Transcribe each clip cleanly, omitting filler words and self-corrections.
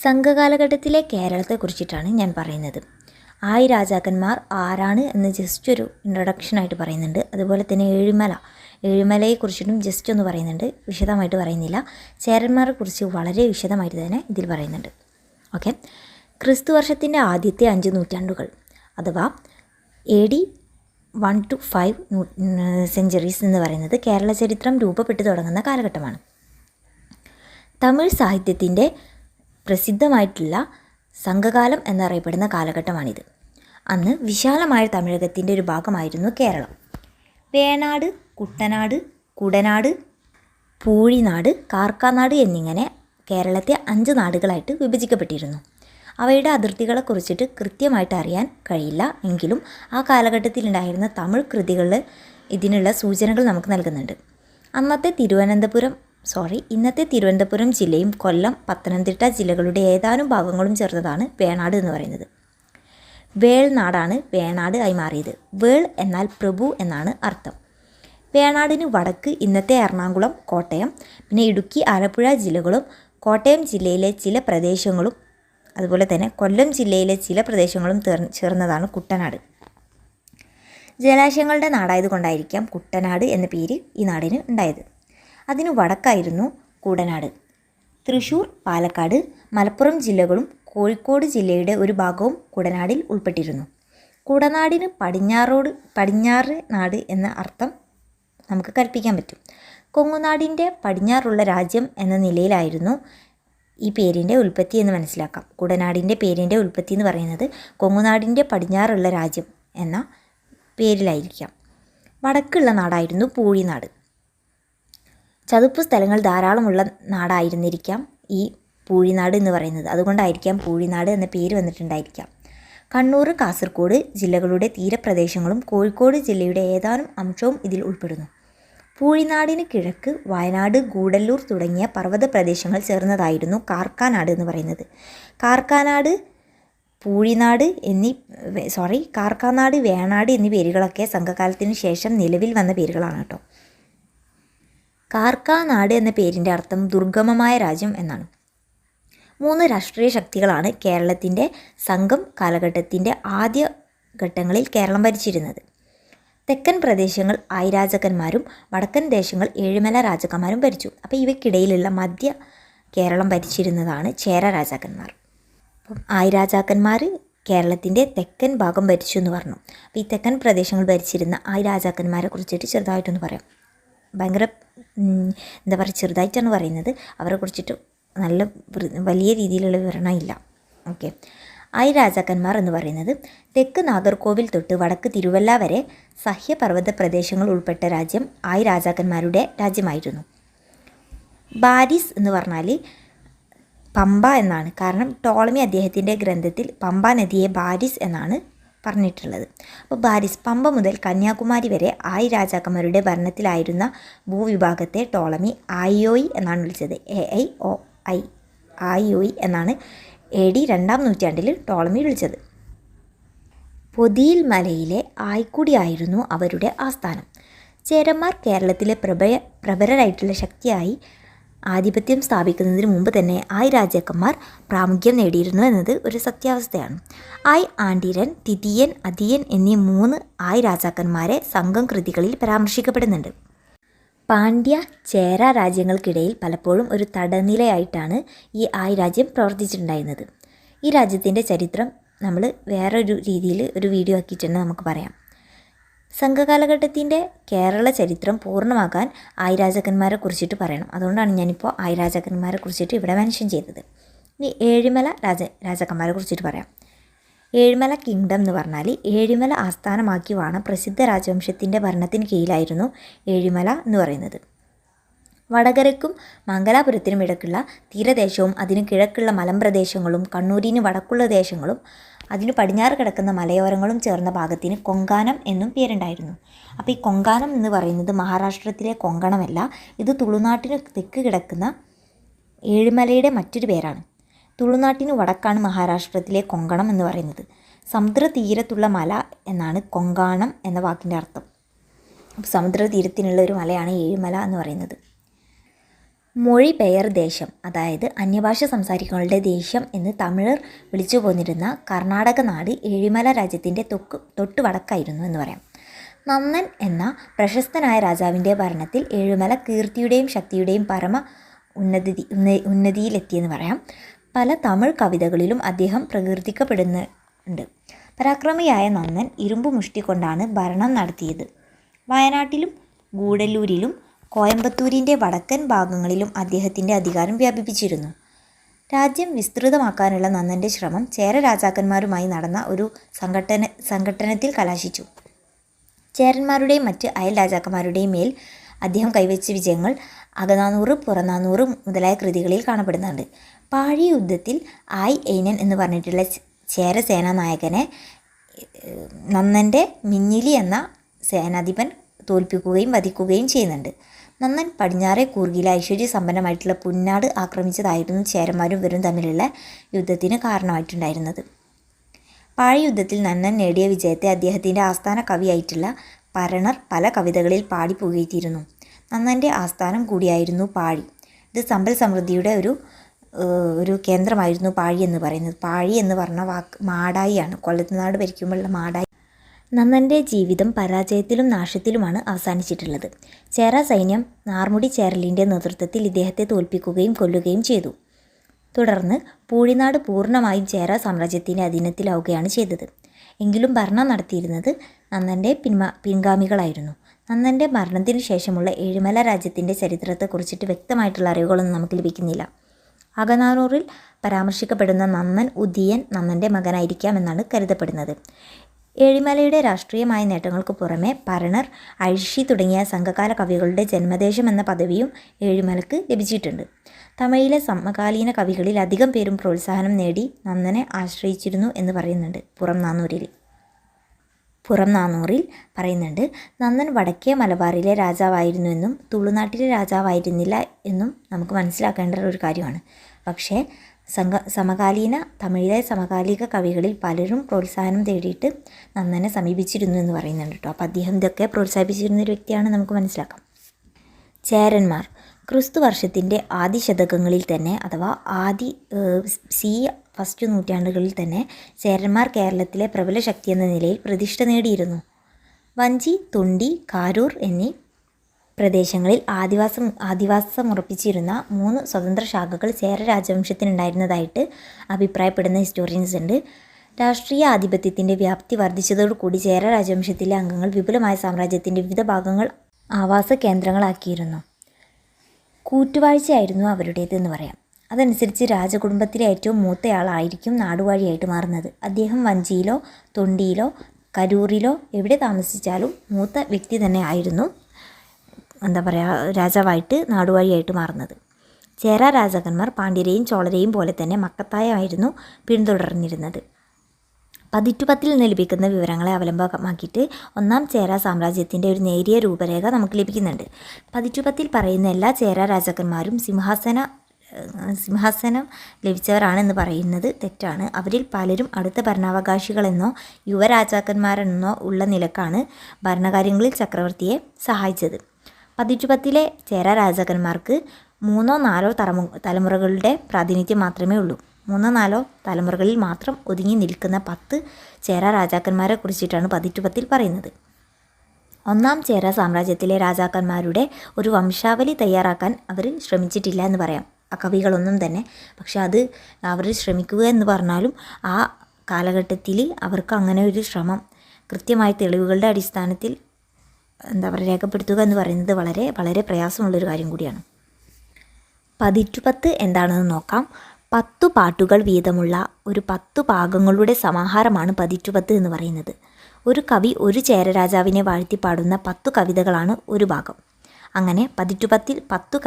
സംഘകാലഘട്ടത്തിലെ കേരളത്തെക്കുറിച്ചിട്ടാണ് ഞാൻ പറയുന്നത്. ആയി രാജാക്കന്മാർ ആരാണ് എന്ന് ജസ്റ്റ് ഒരു ഇൻട്രൊഡക്ഷനായിട്ട് പറയുന്നുണ്ട്. അതുപോലെ തന്നെ ഏഴിമലയെക്കുറിച്ചിട്ടും ജസ്റ്റ് ഒന്ന് പറയുന്നുണ്ട്, വിശദമായിട്ട് പറയുന്നില്ല. ചേരന്മാരെ കുറിച്ച് വളരെ വിശദമായിട്ട് തന്നെ ഇതിൽ പറയുന്നുണ്ട്. ഓക്കെ, ക്രിസ്തു വർഷത്തിൻ്റെ ആദ്യത്തെ 5 നൂറ്റാണ്ടുകൾ അഥവാ AD 1 to 5 സെഞ്ചുറീസ് എന്ന് പറയുന്നത് കേരള ചരിത്രം രൂപപ്പെട്ടു തുടങ്ങുന്ന കാലഘട്ടമാണ്. തമിഴ് സാഹിത്യത്തിൻ്റെ പ്രസിദ്ധമായിട്ടുള്ള സംഘകാലം എന്നറിയപ്പെടുന്ന കാലഘട്ടമാണിത്. അന്ന് വിശാലമായ തമിഴകത്തിൻ്റെ ഒരു ഭാഗമായിരുന്നു കേരളം. വേണാട്, കുട്ടനാട്, കുടനാട്, പൂഴിനാട്, കാർക്കാനാട് എന്നിങ്ങനെ കേരളത്തെ 5 നാടുകളായിട്ട് വിഭജിക്കപ്പെട്ടിരുന്നു. അവയുടെ അതിർത്തികളെക്കുറിച്ചിട്ട് കൃത്യമായിട്ട് അറിയാൻ കഴിയില്ല. എങ്കിലും ആ കാലഘട്ടത്തിലുണ്ടായിരുന്ന തമിഴ് കൃതികൾ ഇതിനുള്ള സൂചനകൾ നമുക്ക് നൽകുന്നുണ്ട്. ഇന്നത്തെ തിരുവനന്തപുരം ജില്ലയും കൊല്ലം, പത്തനംതിട്ട ജില്ലകളുടെ ഏതാനും ഭാഗങ്ങളും ചേർന്നതാണ് വേണാട് എന്ന് പറയുന്നത്. വേൾ നാടാണ് വേണാട് ആയി മാറിയത്. വേൾ എന്നാൽ പ്രഭു എന്നാണ് അർത്ഥം. വേണാടിന് വടക്ക് ഇന്നത്തെ എറണാകുളം, കോട്ടയം, പിന്നെ ഇടുക്കി, ആലപ്പുഴ ജില്ലകളും കോട്ടയം ജില്ലയിലെ ചില പ്രദേശങ്ങളും അതുപോലെ തന്നെ കൊല്ലം ജില്ലയിലെ ചില പ്രദേശങ്ങളും ചേർന്നതാണ് കുട്ടനാട്. ജലാശയങ്ങളുടെ നാടായതുകൊണ്ടായിരിക്കാം കുട്ടനാട് എന്ന പേര് ഈ നാടിന് ഉണ്ടായത്. അതിനു വടക്കായിരുന്നു കുടനാട്. തൃശ്ശൂർ, പാലക്കാട്, മലപ്പുറം ജില്ലകളും കോഴിക്കോട് ജില്ലയുടെ ഒരു ഭാഗവും കുടനാടിൽ ഉൾപ്പെട്ടിരുന്നു. കുടനാടിന് പടിഞ്ഞാറ് നാട് എന്ന അർത്ഥം നമുക്ക് കൽപ്പിക്കാൻ പറ്റും. കൊങ്ങുനാടിൻ്റെ പടിഞ്ഞാറുള്ള രാജ്യം എന്ന നിലയിലായിരുന്നു ഈ പേരിൻ്റെ ഉൽപ്പത്തി എന്ന് മനസ്സിലാക്കാം. കുടനാടിൻ്റെ പേരിൻ്റെ ഉൽപ്പത്തി എന്ന് പറയുന്നത് കൊങ്ങുനാടിൻ്റെ പടിഞ്ഞാറുള്ള രാജ്യം എന്ന പേരിലായിരിക്കാം. വടക്കുള്ള നാടായിരുന്നു പൂഴിനാട്. ചതുപ്പ് സ്ഥലങ്ങൾ ധാരാളമുള്ള നാടായിരുന്നിരിക്കാം ഈ പൂഴിനാട് എന്ന് പറയുന്നത്. അതുകൊണ്ടായിരിക്കാം പൂഴിനാട് എന്ന പേര് വന്നിട്ടുണ്ടായിരിക്കാം. കണ്ണൂർ, കാസർഗോഡ് ജില്ലകളുടെ തീരപ്രദേശങ്ങളും കോഴിക്കോട് ജില്ലയുടെ ഏതാനും അംശവും ഇതിൽ ഉൾപ്പെടുന്നു. പൂഴിനാടിന് കിഴക്ക് വയനാട്, ഗൂഡല്ലൂർ തുടങ്ങിയ പർവ്വത പ്രദേശങ്ങൾ ചേർന്നതായിരുന്നു കാർക്കാനാട് എന്ന് പറയുന്നത്. കാർക്കാനാട്, വേണാട് എന്നീ പേരുകളൊക്കെ സംഘകാലത്തിന് ശേഷം നിലവിൽ വന്ന പേരുകളാണ് കേട്ടോ. കാർക്കാനാട് എന്ന പേരിൻ്റെ അർത്ഥം ദുർഗമമായ രാജ്യം എന്നാണ്. 3 രാഷ്ട്രീയ ശക്തികളാണ് കേരളത്തിൻ്റെ സംഘം കാലഘട്ടത്തിൻ്റെ ആദ്യ ഘട്ടങ്ങളിൽ കേരളം ഭരിച്ചിരുന്നത്. തെക്കൻ പ്രദേശങ്ങൾ ആയി രാജാക്കന്മാരും വടക്കൻ ദേശങ്ങൾ ഏഴിമല രാജാക്കന്മാരും ഭരിച്ചു. അപ്പോൾ ഇവയ്ക്കിടയിലുള്ള മധ്യ കേരളം ഭരിച്ചിരുന്നതാണ് ചേര രാജാക്കന്മാർ. അപ്പം ആയി രാജാക്കന്മാർ കേരളത്തിൻ്റെ തെക്കൻ ഭാഗം ഭരിച്ചു എന്ന് പറഞ്ഞു. അപ്പോൾ ഈ തെക്കൻ പ്രദേശങ്ങൾ ഭരിച്ചിരുന്ന ആയി രാജാക്കന്മാരെ കുറിച്ചിട്ട് ചെറുതായിട്ടൊന്ന് പറയാം. ഭയങ്കര ചെറുതായിട്ടാണ് പറയുന്നത്. അവരെ കുറിച്ചിട്ട് നല്ല വലിയ രീതിയിലുള്ള വിവരണം ഇല്ല. ഓക്കെ, ആയി രാജാക്കന്മാർ എന്ന് പറയുന്നത് തെക്ക് നാഗർകോവിൽ തൊട്ട് വടക്ക് തിരുവല്ല വരെ സഹ്യപർവ്വത പ്രദേശങ്ങൾ ഉൾപ്പെട്ട രാജ്യം ആയി രാജാക്കന്മാരുടെ രാജ്യമായിരുന്നു. ബാരിസ് എന്ന് പറഞ്ഞാൽ പമ്പ എന്നാണ്. കാരണം ടോളമി അദ്ദേഹത്തിൻ്റെ ഗ്രന്ഥത്തിൽ പമ്പ നദിയെ ബാരിസ് എന്നാണ് പറഞ്ഞിട്ടുള്ളത്. അപ്പോൾ ബാരിസ്, പമ്പ മുതൽ കന്യാകുമാരി വരെ ആയി രാജാക്കന്മാരുടെ ഭരണത്തിലായിരുന്ന ഭൂവിഭാഗത്തെ ടോളമി ആയിയോയി എന്നാണ് വിളിച്ചത്. AIOI ആയിയോയി എന്നാണ് AD 2-ാം നൂറ്റാണ്ടിൽ ടോളമി വിളിച്ചത്. പൊതിയിൽ മലയിലെ ആയിക്കുടിയായിരുന്നു അവരുടെ ആസ്ഥാനം. ചേരന്മാർ കേരളത്തിലെ പ്രബലരായിട്ടുള്ള ശക്തിയായി ആധിപത്യം സ്ഥാപിക്കുന്നതിന് മുമ്പ് തന്നെ ആയി രാജാക്കന്മാർ പ്രാമുഖ്യം നേടിയിരുന്നു എന്നത് ഒരു സത്യാവസ്ഥയാണ്. ആയി ആണ്ടിരൻ, തിതിയൻ, അതിയൻ എന്നീ 3 ആയി രാജാക്കന്മാരെ സംഘം കൃതികളിൽ പരാമർശിക്കപ്പെടുന്നുണ്ട്. പാണ്ഡ്യ, ചേര രാജ്യങ്ങൾക്കിടയിൽ പലപ്പോഴും ഒരു തടനിലയായിട്ടാണ് ഈ ആയി രാജ്യം പ്രവർത്തിച്ചിട്ടുണ്ടായിരുന്നത്. ഈ രാജ്യത്തിൻ്റെ ചരിത്രം നമ്മൾ വേറൊരു രീതിയിൽ ഒരു വീഡിയോ ആക്കിയിട്ടുണ്ട്, നമുക്ക് പറയാം. സംഘകാലഘട്ടത്തിൻ്റെ കേരള ചരിത്രം പൂർണ്ണമാക്കാൻ ആയി രാജാക്കന്മാരെ കുറിച്ചിട്ട് പറയണം. അതുകൊണ്ടാണ് ഞാനിപ്പോൾ ആയി രാജാക്കന്മാരെ കുറിച്ചിട്ട് ഇവിടെ മെൻഷൻ ചെയ്തത്. ഇനി ഏഴിമല രാജാക്കന്മാരെ കുറിച്ചിട്ട് പറയാം. ഏഴിമല കിങ്ഡം എന്ന് പറഞ്ഞാൽ ഏഴിമല ആസ്ഥാനമാക്കി വാണ പ്രസിദ്ധ രാജവംശത്തിൻ്റെ ഭരണത്തിന് കീഴിലായിരുന്നു ഏഴിമല എന്ന് പറയുന്നത്. വടകരയ്ക്കും മംഗലാപുരത്തിനും ഇടയ്ക്കുള്ള തീരദേശവും അതിന് കിഴക്കുള്ള മലമ്പ്രദേശങ്ങളും കണ്ണൂരിന് വടക്കുള്ള ദേശങ്ങളും അതിന് പടിഞ്ഞാറ് കിടക്കുന്ന മലയോരങ്ങളും ചേർന്ന ഭാഗത്തിന് കൊങ്കാനം എന്നും പേരുണ്ടായിരുന്നു. അപ്പോൾ ഈ കൊങ്കാനം എന്ന് പറയുന്നത് മഹാരാഷ്ട്രത്തിലെ കൊങ്കണമല്ല, ഇത് തുളുനാട്ടിന് തെക്ക് കിടക്കുന്ന ഏഴിമലയുടെ മറ്റൊരു പേരാണ്. തുളുനാട്ടിന് വടക്കാണ് മഹാരാഷ്ട്രത്തിലെ കൊങ്കണം എന്ന് പറയുന്നത്. സമുദ്രതീരത്തുള്ള മല എന്നാണ് കൊങ്കാണം എന്ന വാക്കിൻ്റെ അർത്ഥം. സമുദ്രതീരത്തിനുള്ള ഒരു മലയാണ് ഏഴിമല എന്ന് പറയുന്നത്. മൊഴി പെയർ ദേശം, അതായത് അന്യഭാഷ സംസാരിക്കുന്നവരുടെ ദേശം എന്ന് തമിഴർ വിളിച്ചു പോന്നിരുന്ന കർണാടക നാട് ഏഴിമല രാജ്യത്തിൻ്റെ തൊട്ട് വടക്കായിരുന്നു എന്ന് പറയാം. നന്നൻ എന്ന പ്രശസ്തനായ രാജാവിൻ്റെ ഭരണത്തിൽ ഏഴിമല കീർത്തിയുടെയും ശക്തിയുടെയും പരമ ഉന്നതിയിലെത്തിയെന്ന് പറയാം. പല തമിഴ് കവിതകളിലും അദ്ദേഹം പ്രകീർത്തിക്കപ്പെടുന്നുണ്ട്. പരാക്രമിയായ നന്നൻ ഇരുമ്പ് മുഷ്ടി കൊണ്ടാണ് ഭരണം നടത്തിയത്. വയനാട്ടിലും ഗൂഡല്ലൂരിലും കോയമ്പത്തൂരിൻ്റെ വടക്കൻ ഭാഗങ്ങളിലും അദ്ദേഹത്തിൻ്റെ അധികാരം വ്യാപിപ്പിച്ചിരുന്നു. രാജ്യം വിസ്തൃതമാക്കാനുള്ള നന്നൻ്റെ ശ്രമം ചേര രാജാക്കന്മാരുമായി നടന്ന ഒരു സംഘട്ടനത്തിൽ കലാശിച്ചു. ചേരന്മാരുടെയും മറ്റ് അയൽ രാജാക്കന്മാരുടെയും മേൽ അദ്ദേഹം കൈവച്ച വിജയങ്ങൾ അകനാനൂറ് പുറനാനൂറ് മുതലായ കൃതികളിൽ കാണപ്പെടുന്നുണ്ട്. പാഴി യുദ്ധത്തിൽ ഐനൻ എന്ന് പറഞ്ഞിട്ടുള്ള ചേര സേനാനായകനെ നന്നൻ്റെ മിഞ്ഞിലി എന്ന സേനാധിപൻ തോൽപ്പിക്കുകയും വധിക്കുകയും ചെയ്യുന്നുണ്ട്. നന്നൻ പടിഞ്ഞാറെ കൂർഗിലെ ഐശ്വര്യസമ്പന്നമായിട്ടുള്ള പുന്നാട് ആക്രമിച്ചതായിരുന്നു ചേരന്മാരും ഇവരും തമ്മിലുള്ള യുദ്ധത്തിന് കാരണമായിട്ടുണ്ടായിരുന്നത്. പാഴി യുദ്ധത്തിൽ നന്നൻ നേടിയ വിജയത്തെ അദ്ദേഹത്തിൻ്റെ ആസ്ഥാന കവിയായിട്ടുള്ള പരണർ പല കവിതകളിൽ പാടി പുകഴ്ത്തിയിരുന്നു. നന്നൻ്റെ ആസ്ഥാനം കൂടിയായിരുന്നു പാഴി. ഇത് സമ്പൽ സമൃദ്ധിയുടെ ഒരു കേന്ദ്രമായിരുന്നു പാഴി എന്ന് പറയുന്നത്. പാഴി എന്ന് പറഞ്ഞ വാക്ക് മാടായിയാണ്, കൊല്ലത്തുനാട് ഭരിക്കുമ്പോഴുള്ള മാടായി. നന്നൻ്റെ ജീവിതം പരാജയത്തിലും നാശത്തിലുമാണ് അവസാനിച്ചിട്ടുള്ളത്. ചേര സൈന്യം നാർമുടി ചേരലിൻ്റെ നേതൃത്വത്തിൽ ഇദ്ദേഹത്തെ തോൽപ്പിക്കുകയും കൊല്ലുകയും ചെയ്തു. തുടർന്ന് പൂഴിനാട് പൂർണ്ണമായും ചേര സാമ്രാജ്യത്തിൻ്റെ അധീനത്തിലാവുകയാണ് ചെയ്തത്. എങ്കിലും ഭരണം നടത്തിയിരുന്നത് നന്നൻ്റെ പിൻഗാമികളായിരുന്നു. നന്നൻ്റെ മരണത്തിനു ശേഷമുള്ള ഏഴിമല രാജ്യത്തിൻ്റെ ചരിത്രത്തെക്കുറിച്ചിട്ട് വ്യക്തമായിട്ടുള്ള അറിവുകളൊന്നും നമുക്ക് ലഭിക്കുന്നില്ല. അകനാനൂറിൽ പരാമർശിക്കപ്പെടുന്ന നന്നൻ ഉദിയൻ നന്നൻ്റെ മകനായിരിക്കാമെന്നാണ് കരുതപ്പെടുന്നത്. ഏഴിമലയുടെ രാഷ്ട്രീയമായ നേട്ടങ്ങൾക്ക് പുറമെ പരണർ, അഴിഷി തുടങ്ങിയ സംഘകാല കവികളുടെ ജന്മദേശം എന്ന പദവിയും ഏഴിമലക്ക് ലഭിച്ചിട്ടുണ്ട്. തമിഴിലെ സമകാലീന കവികളിൽ അധികം പേരും പ്രോത്സാഹനം നേടി നന്നനെ ആശ്രയിച്ചിരുന്നു എന്ന് പറയുന്നുണ്ട്. പുറം നാനൂറിൽ പറയുന്നുണ്ട്, നന്നൻ വടക്കേ മലബാറിലെ രാജാവായിരുന്നുവെന്നും തുളുനാട്ടിലെ രാജാവായിരുന്നില്ല എന്നും നമുക്ക് മനസ്സിലാക്കേണ്ട ഒരു കാര്യമാണ്. പക്ഷേ സമകാലീന തമിഴിലെ സമകാലിക കവികളിൽ പലരും പ്രോത്സാഹനം തേടിയിട്ട് നന്നനെ സമീപിച്ചിരുന്നു എന്ന് പറയുന്നുണ്ട് കേട്ടോ. അപ്പോൾ അദ്ദേഹം ഇതൊക്കെ പ്രോത്സാഹിപ്പിച്ചിരുന്ന ഒരു വ്യക്തിയാണ് നമുക്ക് മനസ്സിലാക്കാം. ചേരന്മാർ ക്രിസ്തു വർഷത്തിൻ്റെ ആദ്യ ശതകങ്ങളിൽ തന്നെ, അഥവാ ഫസ്റ്റ് നൂറ്റാണ്ടുകളിൽ തന്നെ ചേരന്മാർ കേരളത്തിലെ പ്രബല ശക്തി എന്ന നിലയിൽ പ്രതിഷ്ഠ നേടിയിരുന്നു. വഞ്ചി, തുണ്ടി, കാരൂർ എന്നീ പ്രദേശങ്ങളിൽ ആദിവാസമുറപ്പിച്ചിരുന്ന 3 സ്വതന്ത്ര ശാഖകൾ ചേര രാജവംശത്തിനുണ്ടായിരുന്നതായിട്ട് അഭിപ്രായപ്പെടുന്ന ഹിസ്റ്റോറിയൻസ് ഉണ്ട്. രാഷ്ട്രീയ ആധിപത്യത്തിൻ്റെ വ്യാപ്തി വർദ്ധിച്ചതോടുകൂടി ചേര രാജവംശത്തിലെ അംഗങ്ങൾ വിപുലമായ സാമ്രാജ്യത്തിൻ്റെ വിവിധ ഭാഗങ്ങൾ ആവാസ കേന്ദ്രങ്ങളാക്കിയിരുന്നു. കൂറ്റുവാഴ്ചയായിരുന്നു അവരുടേതെന്ന് പറയാം. അതനുസരിച്ച് രാജകുടുംബത്തിലെ ഏറ്റവും മൂത്തയാളായിരിക്കും നാടുവാഴിയായിട്ട് മാറുന്നത്. അദ്ദേഹം വഞ്ചിയിലോ തൊണ്ടിയിലോ കരൂറിലോ എവിടെ താമസിച്ചാലും മൂത്ത വ്യക്തി തന്നെ ആയിരുന്നു രാജാവായിട്ട് നാടുവാഴിയായിട്ട് മാറുന്നത്. ചേര രാജാക്കന്മാർ പാണ്ഡ്യരെയും ചോളരെയും പോലെ തന്നെ മക്കത്തായമായിരുന്നു പിന്തുടർന്നിരുന്നത്. പതിറ്റുപത്തിൽ നിന്ന് ലഭിക്കുന്ന വിവരങ്ങളെ അവലംബമാക്കിയിട്ട് ഒന്നാം ചേര സാമ്രാജ്യത്തിൻ്റെ ഒരു നേരിയ രൂപരേഖ നമുക്ക് ലഭിക്കുന്നുണ്ട്. പതിറ്റുപത്തിൽ പറയുന്ന എല്ലാ ചേര രാജാക്കന്മാരും സിംഹാസനം ലഭിച്ചവരാണെന്ന് പറയുന്നത് തെറ്റാണ്. അവരിൽ പലരും അടുത്ത ഭരണാവകാശികളെന്നോ യുവരാജാക്കന്മാരെന്നോ ഉള്ള നിലക്കാണ് ഭരണകാര്യങ്ങളിൽ ചക്രവർത്തിയെ സഹായിച്ചത്. പതിറ്റുപത്തിലെ ചേര രാജാക്കന്മാർക്ക് 3-4 തലമുറകളുടെ പ്രാതിനിധ്യം മാത്രമേ ഉള്ളൂ. 3-4 തലമുറകളിൽ മാത്രം ഒതുങ്ങി നിൽക്കുന്ന 10 ചേര രാജാക്കന്മാരെ കുറിച്ചിട്ടാണ് പതിറ്റുപത്തിൽ പറയുന്നത്. ഒന്നാം ചേര സാമ്രാജ്യത്തിലെ രാജാക്കന്മാരുടെ ഒരു വംശാവലി തയ്യാറാക്കാൻ അവർ ശ്രമിച്ചിട്ടില്ല എന്ന് പറയാം, ആ കവികളൊന്നും തന്നെ. പക്ഷെ അത് അവർ ശ്രമിക്കുക എന്ന് പറഞ്ഞാലും ആ കാലഘട്ടത്തിൽ അവർക്ക് അങ്ങനെ ഒരു ശ്രമം കൃത്യമായ തെളിവുകളുടെ അടിസ്ഥാനത്തിൽ രേഖപ്പെടുത്തുക എന്ന് പറയുന്നത് വളരെ വളരെ പ്രയാസമുള്ളൊരു കാര്യം കൂടിയാണ്. പതിറ്റുപത്ത് എന്താണെന്ന് നോക്കാം. 10 പാട്ടുകൾ വീതമുള്ള ഒരു 10 ഭാഗങ്ങളുടെ സമാഹാരമാണ് പതിറ്റുപത്ത് എന്ന് പറയുന്നത്. ഒരു കവി ഒരു ചേരരാജാവിനെ വാഴ്ത്തി പാടുന്ന 10 കവിതകളാണ് ഒരു ഭാഗം. അങ്ങനെ പതിറ്റുപത്തിൽ 10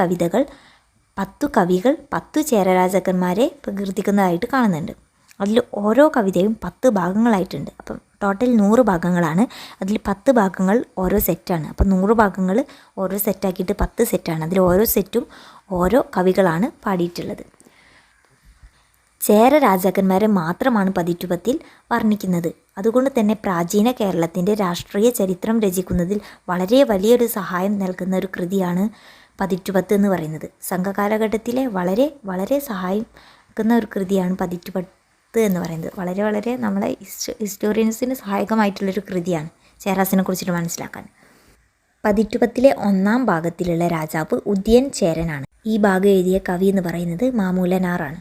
കവികൾ 10 ചേരരാജാക്കന്മാരെ പ്രകീർത്തിക്കുന്നതായിട്ട് കാണുന്നുണ്ട്. അതിൽ ഓരോ കവിതയും 10 ഭാഗങ്ങളായിട്ടുണ്ട്. അപ്പം ടോട്ടൽ 100 ഭാഗങ്ങളാണ്. അതിൽ 10 ഭാഗങ്ങൾ ഓരോ സെറ്റാണ്. അപ്പം 100 ഭാഗങ്ങൾ ഓരോ സെറ്റാക്കിയിട്ട് 10 സെറ്റാണ്. അതിൽ ഓരോ സെറ്റും ഓരോ കവികളാണ് പാടിയിട്ടുള്ളത്. ചേര രാജാക്കന്മാരെ മാത്രമാണ് പതിറ്റുപത്തിൽ വർണ്ണിക്കുന്നത്. അതുകൊണ്ട് തന്നെ പ്രാചീന കേരളത്തിൻ്റെ രാഷ്ട്രീയ ചരിത്രം രചിക്കുന്നതിൽ വളരെ വലിയൊരു സഹായം നൽകുന്ന ഒരു കൃതിയാണ് പതിറ്റുപത്ത് എന്ന് പറയുന്നത്. സംഘകാലഘട്ടത്തിലെ വളരെ വളരെ സഹായിക്കുന്ന ഒരു കൃതിയാണ് പതിറ്റുപത്ത് എന്ന് പറയുന്നത്. വളരെ വളരെ നമ്മളെ ഹിസ്റ്റോറിയൻസിന് സഹായകമായിട്ടുള്ളൊരു കൃതിയാണ് ചേരാസിനെ കുറിച്ചിട്ട് മനസ്സിലാക്കാൻ. പതിറ്റുപത്തിലെ 1-ാം ഭാഗത്തിലുള്ള രാജാവ് ഉദയൻ ചേരനാണ്. ഈ ഭാഗം എഴുതിയ കവി എന്ന് പറയുന്നത് മാമൂലനാറാണ്.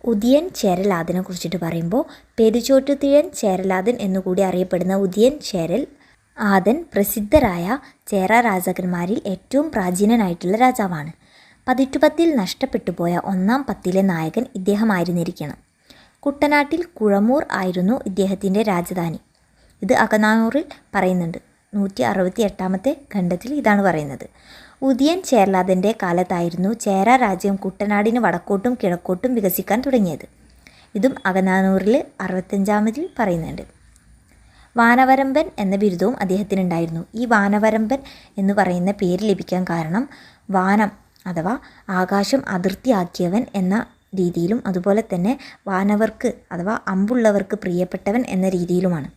ഉദയൻ ചേരലാതനെ കുറിച്ചിട്ട് പറയുമ്പോൾ പെരുചോട്ടുതീഴൻ ചേരലാതൻ എന്നുകൂടി അറിയപ്പെടുന്ന ഉദയൻ ചേരൽ ആദൻ പ്രസിദ്ധരായ ചേര രാജാക്കന്മാരിൽ ഏറ്റവും പ്രാചീനനായിട്ടുള്ള രാജാവാണ്. പതിറ്റുപത്തിൽ നഷ്ടപ്പെട്ടു പോയ 1-ാം പത്തിലെ നായകൻ ഇദ്ദേഹമായിരുന്നിരിക്കണം. കുട്ടനാട്ടിൽ കുഴമൂർ ആയിരുന്നു ഇദ്ദേഹത്തിൻ്റെ രാജധാനി. ഇത് അകനാനൂറിൽ പറയുന്നുണ്ട്. 168-ാമത്തെ ഖണ്ഡത്തിൽ ഇതാണ് പറയുന്നത്. ഉദയൻ ചേരലാതൻ്റെ കാലത്തായിരുന്നു ചേര രാജ്യം കുട്ടനാടിന് വടക്കോട്ടും കിഴക്കോട്ടും വികസിക്കാൻ തുടങ്ങിയത്. ഇതും അകനാനൂറിൽ 65-ാമതിൽ പറയുന്നുണ്ട്. വാനവരമ്പൻ എന്ന ബിരുദവും അദ്ദേഹത്തിനുണ്ടായിരുന്നു. ഈ വാനവരമ്പൻ എന്ന് പറയുന്ന പേര് ലഭിക്കാൻ കാരണം വാനം അഥവാ ആകാശം അതിർത്തിയാക്കിയവൻ എന്ന രീതിയിലും അതുപോലെ തന്നെ വാനവർക്ക് അഥവാ അമ്പുള്ളവർക്ക് പ്രിയപ്പെട്ടവൻ എന്ന രീതിയിലുമാണ്.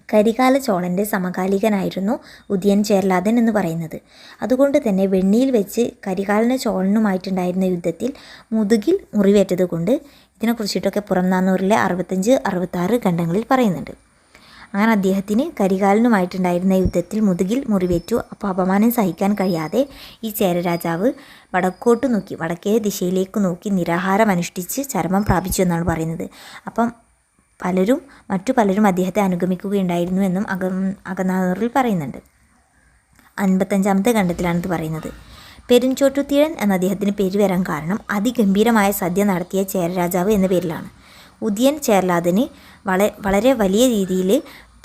കരികാല ചോളൻ്റെ സമകാലികനായിരുന്നു ഉദയൻ ചേരലാതൻ എന്ന് പറയുന്നത്. അതുകൊണ്ട് തന്നെ വെണ്ണിയിൽ വെച്ച് കരികാലന ചോളനുമായിട്ടുണ്ടായിരുന്ന യുദ്ധത്തിൽ മുതുകിൽ മുറിവേറ്റത് കൊണ്ട് ഇതിനെക്കുറിച്ചിട്ടൊക്കെ പുറംനാന്നൂറിലെ 65-66 ഖണ്ഡങ്ങളിൽ പറയുന്നുണ്ട്. അങ്ങനെ അദ്ദേഹത്തിന് കരികാലനുമായിട്ടുണ്ടായിരുന്ന യുദ്ധത്തിൽ മുതുകിൽ മുറിവേറ്റു. അപ്പോൾ അപമാനം സഹിക്കാൻ കഴിയാതെ ഈ ചേരരാജാവ് വടക്കോട്ട് നോക്കി, വടക്കേ ദിശയിലേക്ക് നോക്കി നിരാഹാരം അനുഷ്ഠിച്ച് ചരമം പ്രാപിച്ചു എന്നാണ് പറയുന്നത്. അപ്പം മറ്റു പലരും അദ്ദേഹത്തെ അനുഗമിക്കുകയുണ്ടായിരുന്നു എന്നും അകനാനൂറിൽ പറയുന്നുണ്ട്. 55-ാമത്തെ ഖണ്ഡത്തിലാണിത് പറയുന്നത്. പെരുഞ്ചോട്ടുതീഴൻ എന്ന അദ്ദേഹത്തിന് പേര് വരാൻ കാരണം അതിഗംഭീരമായ സദ്യ നടത്തിയ ചേരരാജാവ് എന്ന പേരിലാണ്. ഉദയൻ ചേരലാതന് വളരെ വലിയ രീതിയിൽ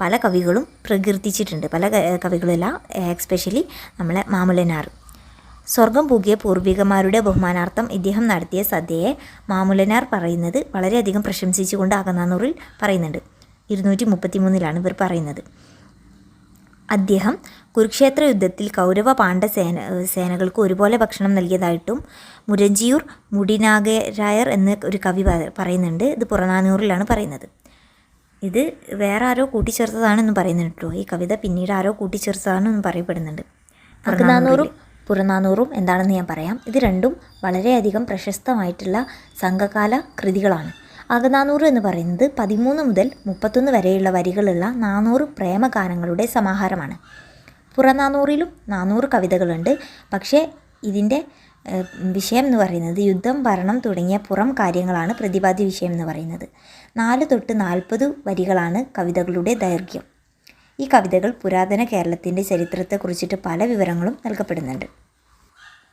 പല കവികളും പ്രകീർത്തിച്ചിട്ടുണ്ട്. പല കവികളല്ല, എസ്പെഷ്യലി നമ്മളെ മാമുലനാർ. സ്വർഗം പൂകിയ പൂർവികന്മാരുടെ ബഹുമാനാർത്ഥം ഇദ്ദേഹം നടത്തിയ സദ്യയെ മാമുലനാർ പറയുന്നത് വളരെയധികം പ്രശംസിച്ചുകൊണ്ട് അകനാനൂറിൽ പറയുന്നുണ്ട്. 233-ലാണ് ഇവർ പറയുന്നത്. അദ്ദേഹം കുരുക്ഷേത്ര യുദ്ധത്തിൽ കൗരവ പാണ്ഡ സേനകൾക്ക് ഒരുപോലെ ഭക്ഷണം നൽകിയതായിട്ടും മുരഞ്ചിയൂർ മുടിനാഗരായർ എന്ന ഒരു കവി പറയുന്നുണ്ട്. ഇത് പുറനാനൂറിലാണ് പറയുന്നത്. ഇത് വേറെ ആരോ കൂട്ടിച്ചേർത്തതാണെന്ന് പറയുന്നുണ്ട് കേട്ടോ. ഈ കവിത പിന്നീട് ആരോ കൂട്ടിച്ചേർത്തതാണെന്ന് പറയപ്പെടുന്നുണ്ട്. അകനാനൂറും പുറനാനൂറും എന്താണെന്ന് ഞാൻ പറയാം. ഇത് രണ്ടും വളരെയധികം പ്രശസ്തമായിട്ടുള്ള സംഘകാല കൃതികളാണ്. അകനാനൂറ് എന്ന് പറയുന്നത് 13 മുതൽ 31 വരെയുള്ള വരികളുള്ള 400 പ്രേമഗാനങ്ങളുടെ സമാഹാരമാണ്. പുറനാനൂറിലും 400 കവിതകളുണ്ട്. പക്ഷേ ഇതിൻ്റെ വിഷയം എന്ന് പറയുന്നത് യുദ്ധം, ഭരണം തുടങ്ങിയ പുറം കാര്യങ്ങളാണ് പ്രതിപാദ്യ വിഷയം എന്ന് പറയുന്നത്. 4 തൊട്ട് 40 വരികളാണ് കവിതകളുടെ ദൈർഘ്യം. ഈ കവിതകൾ പുരാതന കേരളത്തിൻ്റെ ചരിത്രത്തെക്കുറിച്ചിട്ട് പല വിവരങ്ങളും നൽകപ്പെടുന്നുണ്ട്.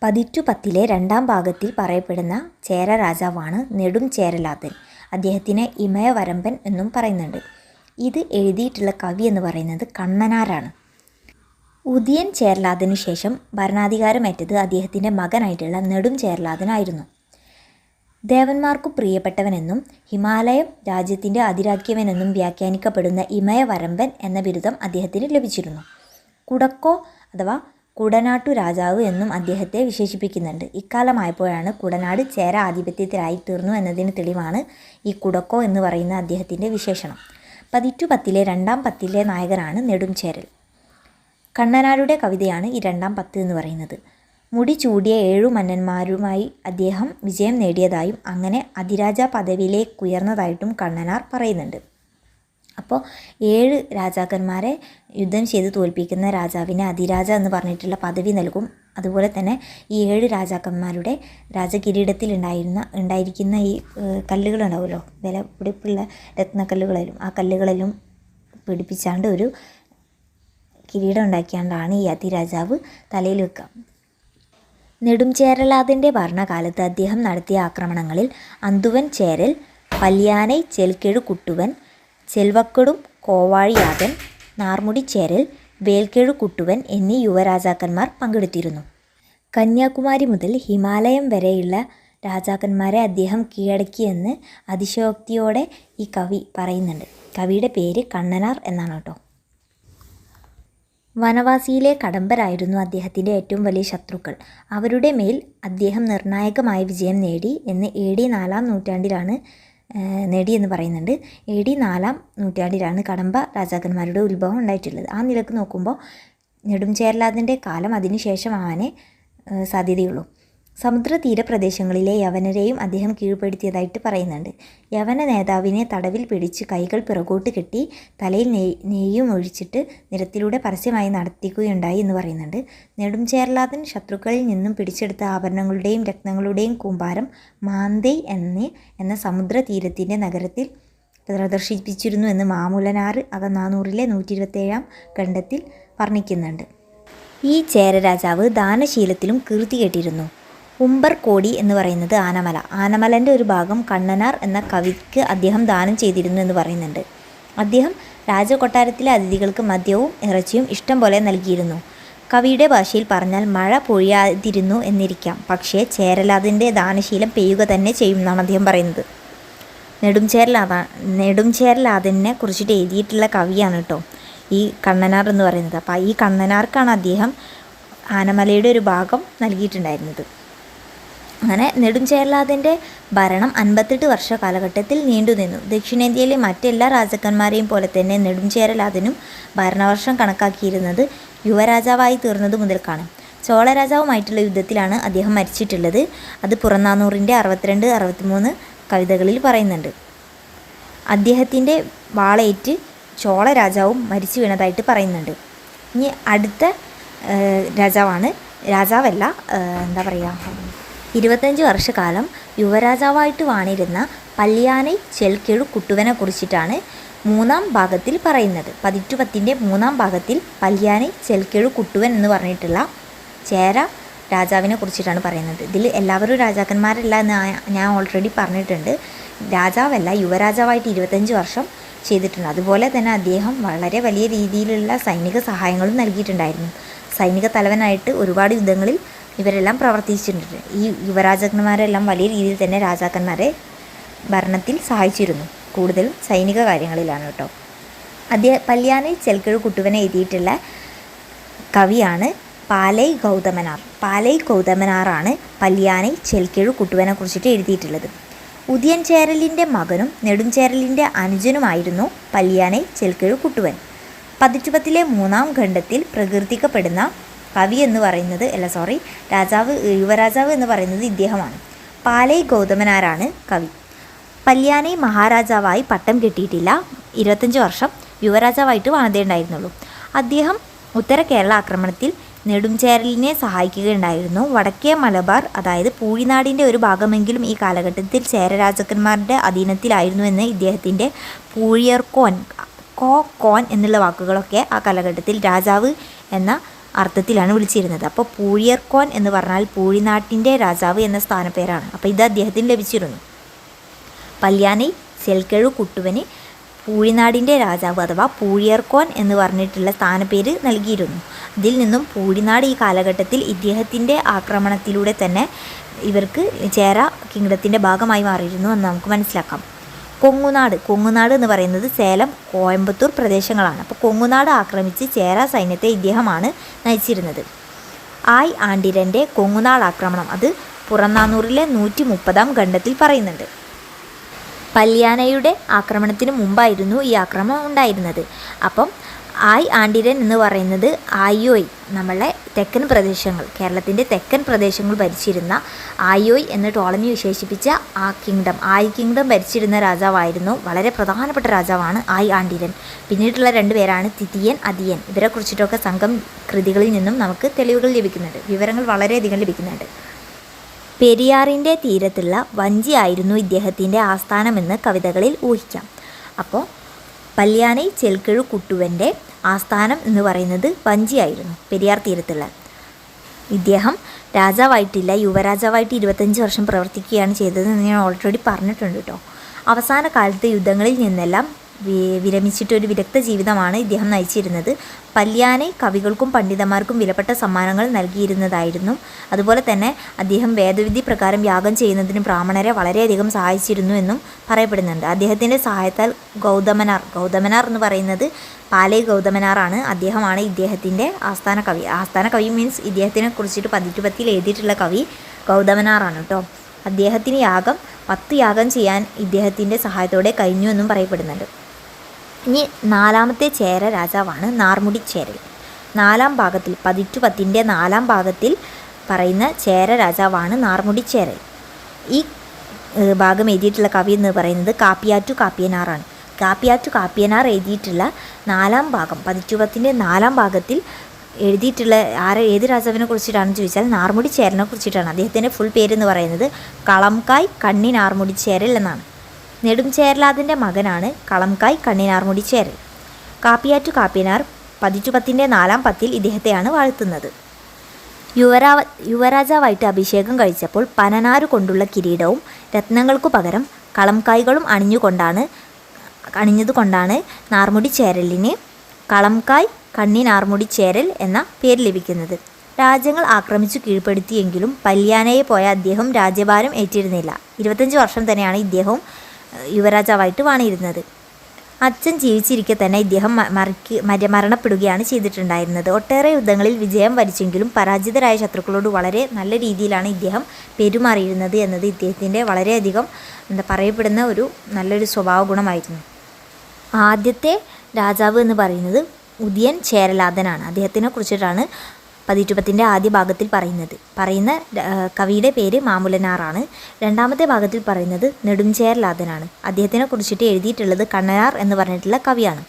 പതിറ്റുപത്തിലെ 2-ാം ഭാഗത്തിൽ പറയപ്പെടുന്ന ചേര രാജാവാണ് നെടും ചേരലാതൻ. അദ്ദേഹത്തിന് ഇമയവരമ്പൻ എന്നും പറയുന്നുണ്ട്. ഇത് എഴുതിയിട്ടുള്ള കവി എന്ന് പറയുന്നത് കണ്ണനാരാണ്. ഉദയൻ ചേരലാതന് ശേഷം ഭരണാധികാരമേറ്റത് അദ്ദേഹത്തിൻ്റെ മകനായിട്ടുള്ള നെടും ചേരലാതനായിരുന്നു. ദേവന്മാർക്കു പ്രിയപ്പെട്ടവനെന്നും ഹിമാലയം രാജ്യത്തിൻ്റെ അതിരാക്കിയവനെന്നും വ്യാഖ്യാനിക്കപ്പെടുന്ന ഇമയവരമ്പൻ എന്ന ബിരുദം അദ്ദേഹത്തിന് ലഭിച്ചിരുന്നു. കുടക്കോ അഥവാ കുടനാട്ടു രാജാവ് എന്നും അദ്ദേഹത്തെ വിശേഷിപ്പിക്കുന്നുണ്ട്. ഇക്കാലമായപ്പോഴാണ് കുടനാട് ചേര ആധിപത്യത്തിലായി തീർന്നു എന്നതിന് തെളിവാണ് ഈ കുടക്കോ എന്ന് പറയുന്ന അദ്ദേഹത്തിൻ്റെ വിശേഷണം. പതിറ്റുപത്തിലെ 2-ാം പത്തിലെ നായകനാണ് നെടും ചേരൽ. കണ്ണനാരുടെ കവിതയാണ് ഈ 2-ാം പത്ത് എന്ന് പറയുന്നത്. മുടി ചൂടിയ 7 മന്നന്മാരുമായി അദ്ദേഹം വിജയം നേടിയതായും അങ്ങനെ അതിരാജ പദവിയിലേക്കുയർന്നതായിട്ടും കണ്ണനാർ പറയുന്നുണ്ട്. അപ്പോൾ 7 രാജാക്കന്മാരെ യുദ്ധം ചെയ്ത് തോൽപ്പിക്കുന്ന രാജാവിനെ അതിരാജ എന്ന് പറഞ്ഞിട്ടുള്ള പദവി നൽകും. അതുപോലെ തന്നെ ഈ 7 രാജാക്കന്മാരുടെ രാജകിരീടത്തിൽ ഉണ്ടായിരിക്കുന്ന ഈ കല്ലുകളുണ്ടാവുമല്ലോ, വില പിടിപ്പുള്ള രത്നക്കല്ലുകളിലും ആ കല്ലുകളിലും പിടിപ്പിച്ചാണ്ട് ഒരു കിരീടം ഉണ്ടാക്കിയാണ്ടാണ് ഈ അതിരാജാവ് തലയിൽ വെക്കുക. നെടുംചേരലാതൻ്റെ ഭരണകാലത്ത് അദ്ദേഹം നടത്തിയ ആക്രമണങ്ങളിൽ അന്തുവൻ ചേരൽ, പല്യാനൈ ചെൽക്കെഴു കുട്ടുവൻ, ചെൽവക്കടും കോവാഴിയാതൻ, നാർമുടി ചേരൽ, വേൽക്കെഴു കുട്ടുവൻ എന്നീ യുവരാജാക്കന്മാർ പങ്കെടുത്തിരുന്നു. കന്യാകുമാരി മുതൽ ഹിമാലയം വരെയുള്ള രാജാക്കന്മാരെ അദ്ദേഹം കീഴടക്കിയെന്ന് അതിശയോക്തിയോടെ ഈ കവി പറയുന്നുണ്ട്. കവിയുടെ പേര് കണ്ണനാർ എന്നാണ് കേട്ടോ. വനവാസിയിലെ കടമ്പരായിരുന്നു അദ്ദേഹത്തിൻ്റെ ഏറ്റവും വലിയ ശത്രുക്കൾ. അവരുടെ മേൽ അദ്ദേഹം നിർണായകമായ വിജയം നേടി എന്ന് AD 4-ാം നൂറ്റാണ്ടിലാണ് നേടിയെന്ന് പറയുന്നുണ്ട്. AD 4-ാം നൂറ്റാണ്ടിലാണ് കടമ്പ രാജാക്കന്മാരുടെ ഉത്ഭവം ഉണ്ടായിട്ടുള്ളത്. ആ നിലക്ക് നോക്കുമ്പോൾ നെടുംചേരലാതൻ്റെ കാലം അതിനുശേഷം അവനെ സാധ്യതയുള്ളൂ. സമുദ്ര തീരപ്രദേശങ്ങളിലെ യവനരെയും അദ്ദേഹം കീഴ്പ്പെടുത്തിയതായിട്ട് പറയുന്നുണ്ട്. യവന നേതാവിനെ തടവിൽ പിടിച്ച് കൈകൾ പിറകോട്ട് കെട്ടി തലയിൽ നെയ്യും ഒഴിച്ചിട്ട് നിരത്തിലൂടെ പരസ്യമായി നടത്തിക്കുകയുണ്ടായി എന്ന് പറയുന്നുണ്ട്. നെടുംചേരലാതൻ ശത്രുക്കളിൽ നിന്നും പിടിച്ചെടുത്ത ആഭരണങ്ങളുടെയും രത്നങ്ങളുടെയും കൂമ്പാരം മാന്തൈ എന്ന സമുദ്ര തീരത്തിൻ്റെ നഗരത്തിൽ പ്രദർശിപ്പിച്ചിരുന്നു എന്ന് മാമൂലനാർ അകനാനൂറിലെ 127 ഖണ്ഡത്തിൽ വർണ്ണിക്കുന്നുണ്ട്. ഈ ചേരരാജാവ് ദാനശീലത്തിലും കീർത്തി കേട്ടിരുന്നു. ഉമ്പർകോടി എന്ന് പറയുന്നത് ആനമല. ആനമലൻ്റെ ഒരു ഭാഗം കണ്ണനാർ എന്ന കവിക്ക് അദ്ദേഹം ദാനം ചെയ്തിരുന്നു എന്ന് പറയുന്നുണ്ട്. അദ്ദേഹം രാജകൊട്ടാരത്തിലെ അതിഥികൾക്ക് മദ്യവും ഇറച്ചിയും ഇഷ്ടം പോലെ നൽകിയിരുന്നു. കവിയുടെ ഭാഷയിൽ പറഞ്ഞാൽ മഴ പൊഴിയാതിരുന്നു എന്നിരിക്കാം, പക്ഷേ ചേരലാതിൻ്റെ ദാനശീലം പെയ്യുക തന്നെ ചെയ്യും എന്നാണ് അദ്ദേഹം പറയുന്നത്. നെടുംചേരലാതനെ കുറിച്ചിട്ട് എഴുതിയിട്ടുള്ള കവിയാണ് കേട്ടോ ഈ കണ്ണനാർ എന്ന് പറയുന്നത്. അപ്പോൾ ഈ കണ്ണനാർക്കാണ് അദ്ദേഹം ആനമലയുടെ ഒരു ഭാഗം നൽകിയിട്ടുണ്ടായിരുന്നത്. അങ്ങനെ നെടുംചേരലാതൻ്റെ ഭരണം 58 വർഷ കാലഘട്ടത്തിൽ നീണ്ടുനിന്നു. ദക്ഷിണേന്ത്യയിലെ മറ്റെല്ലാ രാജാക്കന്മാരെയും പോലെ തന്നെ നെടുംചേരലാതനും ഭരണവർഷം കണക്കാക്കിയിരുന്നത് യുവരാജാവായി തീർന്നത് മുതൽക്കാണ്. ചോളരാജാവുമായിട്ടുള്ള യുദ്ധത്തിലാണ് അദ്ദേഹം മരിച്ചിട്ടുള്ളത്. അത് പുറനാനൂറിൻ്റെ 62-63 കവിതകളിൽ പറയുന്നുണ്ട്. അദ്ദേഹത്തിൻ്റെ വാളേറ്റ് ചോള രാജാവും മരിച്ചു വീണതായിട്ട് പറയുന്നുണ്ട്. ഇനി അടുത്ത രാജാവല്ല 25 വർഷക്കാലം യുവരാജാവായിട്ട് വാണിരുന്ന പല്യാനൈ ചെൽക്കെഴു കുട്ടുവനെ കുറിച്ചിട്ടാണ് 3-ാം ഭാഗത്തിൽ പറയുന്നത്. 10-ൻ്റെ 3-ാം ഭാഗത്തിൽ പല്യാനൈ ചെൽക്കെഴു കുട്ടുവൻ എന്ന് പറഞ്ഞിട്ടുള്ള ചേര രാജാവിനെ കുറിച്ചിട്ടാണ് പറയുന്നത്. ഇതിൽ എല്ലാവരും രാജാക്കന്മാരല്ല എന്ന് ഞാൻ ഓൾറെഡി പറഞ്ഞിട്ടുണ്ട്. രാജാവല്ല, യുവരാജാവായിട്ട് 25 വർഷം ചെയ്തിട്ടുണ്ട്. അതുപോലെ തന്നെ അദ്ദേഹം വളരെ വലിയ രീതിയിലുള്ള സൈനിക സഹായങ്ങളും നൽകിയിട്ടുണ്ടായിരുന്നു. സൈനിക തലവനായിട്ട് ഒരുപാട് യുദ്ധങ്ങളിൽ ഇവരെല്ലാം പ്രവർത്തിച്ചിട്ടുണ്ട്. ഈ യുവരാജാക്കന്മാരെല്ലാം വലിയ രീതിയിൽ തന്നെ രാജാക്കന്മാരെ ഭരണത്തിൽ സഹായിച്ചിരുന്നു. കൂടുതലും സൈനിക കാര്യങ്ങളിലാണ് കേട്ടോ. പല്യാനൈ ചെൽക്കെഴു കുട്ടുവനെ എഴുതിയിട്ടുള്ള കവിയാണ് പാലൈ ഗൗതമനാർ. പാലൈ ഗൗതമനാറാണ് പല്യാനൈ ചെൽക്കെഴു കുട്ടുവനെ കുറിച്ചിട്ട് എഴുതിയിട്ടുള്ളത്. ഉദിയൻചേരലിൻ്റെ മകനും നെടുംചേരലിൻ്റെ അനുജനുമായിരുന്നു പല്യാനൈ ചെൽക്കെഴു കുട്ടുവൻ. 10 3-ാം ഖണ്ഡത്തിൽ പ്രകീർത്തിക്കപ്പെടുന്ന കവി എന്ന് പറയുന്നത് യുവരാജാവ് എന്ന് പറയുന്നത് ഇദ്ദേഹമാണ്. പാലൈ ഗൗതമനാരാണ് കവി. പല്യാനൈ മഹാരാജാവായി പട്ടം കെട്ടിയിട്ടില്ല. 25 വർഷം യുവരാജാവായിട്ട് വാണതേ ഉണ്ടായിരുന്നുള്ളൂ. അദ്ദേഹം ഉത്തര കേരള ആക്രമണത്തിൽ നെടുംചേരലിനെ സഹായിക്കുകയുണ്ടായിരുന്നു. വടക്കേ മലബാർ, അതായത് പൂഴിനാടിൻ്റെ ഒരു ഭാഗമെങ്കിലും ഈ കാലഘട്ടത്തിൽ ചേരരാജാക്കന്മാരുടെ അധീനത്തിലായിരുന്നു എന്ന് ഇദ്ദേഹത്തിൻ്റെ പൂഴിയർക്കോൻ കോൻ എന്നുള്ള വാക്കുകളൊക്കെ ആ കാലഘട്ടത്തിൽ രാജാവ് എന്ന അർത്ഥത്തിലാണ് വിളിച്ചിരുന്നത്. അപ്പോൾ പൂഴിയർക്കോൻ എന്ന് പറഞ്ഞാൽ പൂഴിനാട്ടിൻ്റെ രാജാവ് എന്ന സ്ഥാനപ്പേരാണ്. അപ്പോൾ ഇത് അദ്ദേഹത്തിന് ലഭിച്ചിരുന്നു. പല്യാനൈ ചെൽക്കെഴു കുട്ടുവന് പൂഴിനാടിൻ്റെ രാജാവ് അഥവാ പൂഴിയർക്കോൻ എന്ന് പറഞ്ഞിട്ടുള്ള സ്ഥാനപ്പേര് നൽകിയിരുന്നു. ഇതിൽ നിന്നും പൂഴിനാട് ഈ കാലഘട്ടത്തിൽ ഇദ്ദേഹത്തിൻ്റെ ആക്രമണത്തിലൂടെ തന്നെ ഇവർക്ക് ചേര കിങ്ഡത്തിൻ്റെ ഭാഗമായി മാറിയിരുന്നു എന്ന് നമുക്ക് മനസ്സിലാക്കാം. കൊങ്ങുനാട് എന്ന് പറയുന്നത് സേലം, കോയമ്പത്തൂർ പ്രദേശങ്ങളാണ്. അപ്പോൾ കൊങ്ങുനാട് ആക്രമിച്ച് ചേര സൈന്യത്തെ ഇദ്ദേഹമാണ് നയിച്ചിരുന്നത്. ആണ്ടിരൻ്റെ കൊങ്ങുനാട് ആക്രമണം അത് പുറനാനൂറിലെ 130-ാം ഖണ്ഡത്തിൽ പറയുന്നുണ്ട്. പല്യാനയുടെ ആക്രമണത്തിന് മുമ്പായിരുന്നു ഈ ആക്രമണം ഉണ്ടായിരുന്നത്. അപ്പം ആണ്ടിരൻ എന്ന് പറയുന്നത് ആയോയ്, നമ്മളെ തെക്കൻ പ്രദേശങ്ങൾ, കേരളത്തിൻ്റെ തെക്കൻ പ്രദേശങ്ങൾ ഭരിച്ചിരുന്ന ആയോയ് എന്ന് ടോളമി വിശേഷിപ്പിച്ച കിങ്ഡം ഭരിച്ചിരുന്ന രാജാവായിരുന്നു. വളരെ പ്രധാനപ്പെട്ട രാജാവാണ് ആണ്ടിരൻ. പിന്നീടുള്ള 2 പേരാണ് തിതിയൻ, അതിയൻ. ഇവരെ കുറിച്ചിട്ടൊക്കെ സംഘം കൃതികളിൽ നിന്നും നമുക്ക് തെളിവുകൾ ലഭിക്കുന്നുണ്ട്, വിവരങ്ങൾ വളരെയധികം ലഭിക്കുന്നുണ്ട്. പെരിയാറിൻ്റെ തീരത്തുള്ള വഞ്ചിയായിരുന്നു ഇദ്ദേഹത്തിൻ്റെ ആസ്ഥാനമെന്ന് കവിതകളിൽ ഊഹിക്കാം. അപ്പോൾ പല്യാനൈ ചെൽക്കെഴു കുട്ടുവൻ്റെ ആസ്ഥാനം എന്ന് പറയുന്നത് വഞ്ചിയായിരുന്നു, പെരിയാർ തീരത്തുള്ള. ഇദ്ദേഹം രാജാവായിട്ടില്ല, യുവരാജാവായിട്ട് 25 വർഷം പ്രവർത്തിക്കുകയാണ് ചെയ്തതെന്ന് ഞാൻ ഓൾറെഡി പറഞ്ഞിട്ടുണ്ട് കേട്ടോ. അവസാന കാലത്ത് യുദ്ധങ്ങളിൽ നിന്നെല്ലാം വിരമിച്ചിട്ടൊരു വിദഗ്ധ ജീവിതമാണ് ഇദ്ദേഹം നയിച്ചിരുന്നത്. പല്യാനൈ കവികൾക്കും പണ്ഡിതന്മാർക്കും വിലപ്പെട്ട സമ്മാനങ്ങൾ നൽകിയിരുന്നതായിരുന്നു. അതുപോലെ തന്നെ അദ്ദേഹം വേദവിധി പ്രകാരം യാഗം ചെയ്യുന്നതിന് ബ്രാഹ്മണരെ വളരെയധികം സഹായിച്ചിരുന്നു എന്നും പറയപ്പെടുന്നുണ്ട്. അദ്ദേഹത്തിൻ്റെ സഹായത്താൽ ഗൗതമനാർ എന്ന് പറയുന്നത് പാലൈ ഗൗതമനാറാണ്. അദ്ദേഹമാണ് ഇദ്ദേഹത്തിൻ്റെ ആസ്ഥാന കവി മീൻസ് ഇദ്ദേഹത്തിനെ കുറിച്ചിട്ട് 10 എഴുതിയിട്ടുള്ള കവി ഗൗതമനാറാണ് കേട്ടോ. അദ്ദേഹത്തിന് 10 യാഗം ചെയ്യാൻ ഇദ്ദേഹത്തിൻ്റെ സഹായത്തോടെ കഴിഞ്ഞു എന്നും പറയപ്പെടുന്നുണ്ട്. ഇനി 4-ാമത്തെ ചേര രാജാവാണ് നാർമുടി ചേരൽ. 4-ാം ഭാഗത്തിൽ 10-ൻ്റെ 4-ാം ഭാഗത്തിൽ പറയുന്ന ചേര രാജാവാണ് നാർമുടി ചേരൽ. ഈ ഭാഗം എഴുതിയിട്ടുള്ള കവി എന്ന് പറയുന്നത് കാപ്പിയാറ്റു കാപ്പിയനാറാണ്. കാപ്പിയാറ്റു കാപ്പിയനാർ എഴുതിയിട്ടുള്ള 4-ാം ഭാഗം, പതിറ്റുപത്തിൻ്റെ 4-ാം ഭാഗത്തിൽ എഴുതിയിട്ടുള്ള ഏത് രാജാവിനെ കുറിച്ചിട്ടാണെന്ന് ചോദിച്ചാൽ നാർമുടി ചേരലിനെ കുറിച്ചിട്ടാണ്. അദ്ദേഹത്തിൻ്റെ ഫുൾ പേരെന്ന് പറയുന്നത് കളംകായ് കണ്ണി നാർമുടി ചേരൽ എന്നാണ്. നെടുംചേരലാതിൻ്റെ മകനാണ് കളംകായ് കണ്ണി നാർമുടി ചേരൽ. കാപ്പിയാറ്റു കാപ്പിയനാർ പതിറ്റുപത്തിൻ്റെ 4-ാം പത്തിൽ ഇദ്ദേഹത്തെയാണ് വാഴ്ത്തുന്നത്. യുവരാജാവായിട്ട് അഭിഷേകം കഴിച്ചപ്പോൾ പനനാരു കൊണ്ടുള്ള കിരീടവും രത്നങ്ങൾക്കു പകരം കളംകായ്കളും അണിഞ്ഞതുകൊണ്ടാണ് നാർമുടി ചേരലിന് കളംകായ് കണ്ണി നാർമുടി ചേരൽ എന്ന പേര് ലഭിക്കുന്നത്. രാജ്യങ്ങൾ ആക്രമിച്ചു കീഴ്പ്പെടുത്തിയെങ്കിലും പല്യാനയെ പോയ അദ്ദേഹം രാജ്യഭാരം ഏറ്റിരുന്നില്ല. 25 വർഷം തന്നെയാണ് ഇദ്ദേഹവും യുവരാജാവായിട്ട് വാണിരുന്നത്. അച്ഛൻ ജീവിച്ചിരിക്കെ തന്നെ ഇദ്ദേഹം മരണപ്പെടുകയാണ് ചെയ്തിട്ടുണ്ടായിരുന്നത്. ഒട്ടേറെ യുദ്ധങ്ങളിൽ വിജയം വരിച്ചെങ്കിലും പരാജിതരായ ശത്രുക്കളോട് വളരെ നല്ല രീതിയിലാണ് ഇദ്ദേഹം പെരുമാറിയിരുന്നത് എന്നത് ഇദ്ദേഹത്തിൻ്റെ വളരെയധികം പറയപ്പെടുന്ന ഒരു നല്ലൊരു സ്വഭാവ ഗുണമായിരുന്നു. ആദ്യത്തെ രാജാവ് എന്ന് പറയുന്നത് ഉദിയൻ ചേരലാതനാണ്. അദ്ദേഹത്തിനെ കുറിച്ചിട്ടാണ് പതിറ്റുപത്തിൻ്റെ ആദ്യ ഭാഗത്തിൽ പറയുന്ന കവിയുടെ പേര് മാമുലനാറാണ്. 2-ാമത്തെ ഭാഗത്തിൽ പറയുന്നത് നെടുംചേരലാതനാണ്. അദ്ദേഹത്തിനെ കുറിച്ചിട്ട് എഴുതിയിട്ടുള്ളത് കണ്ണനാർ എന്ന് പറഞ്ഞിട്ടുള്ള കവിയാണ്.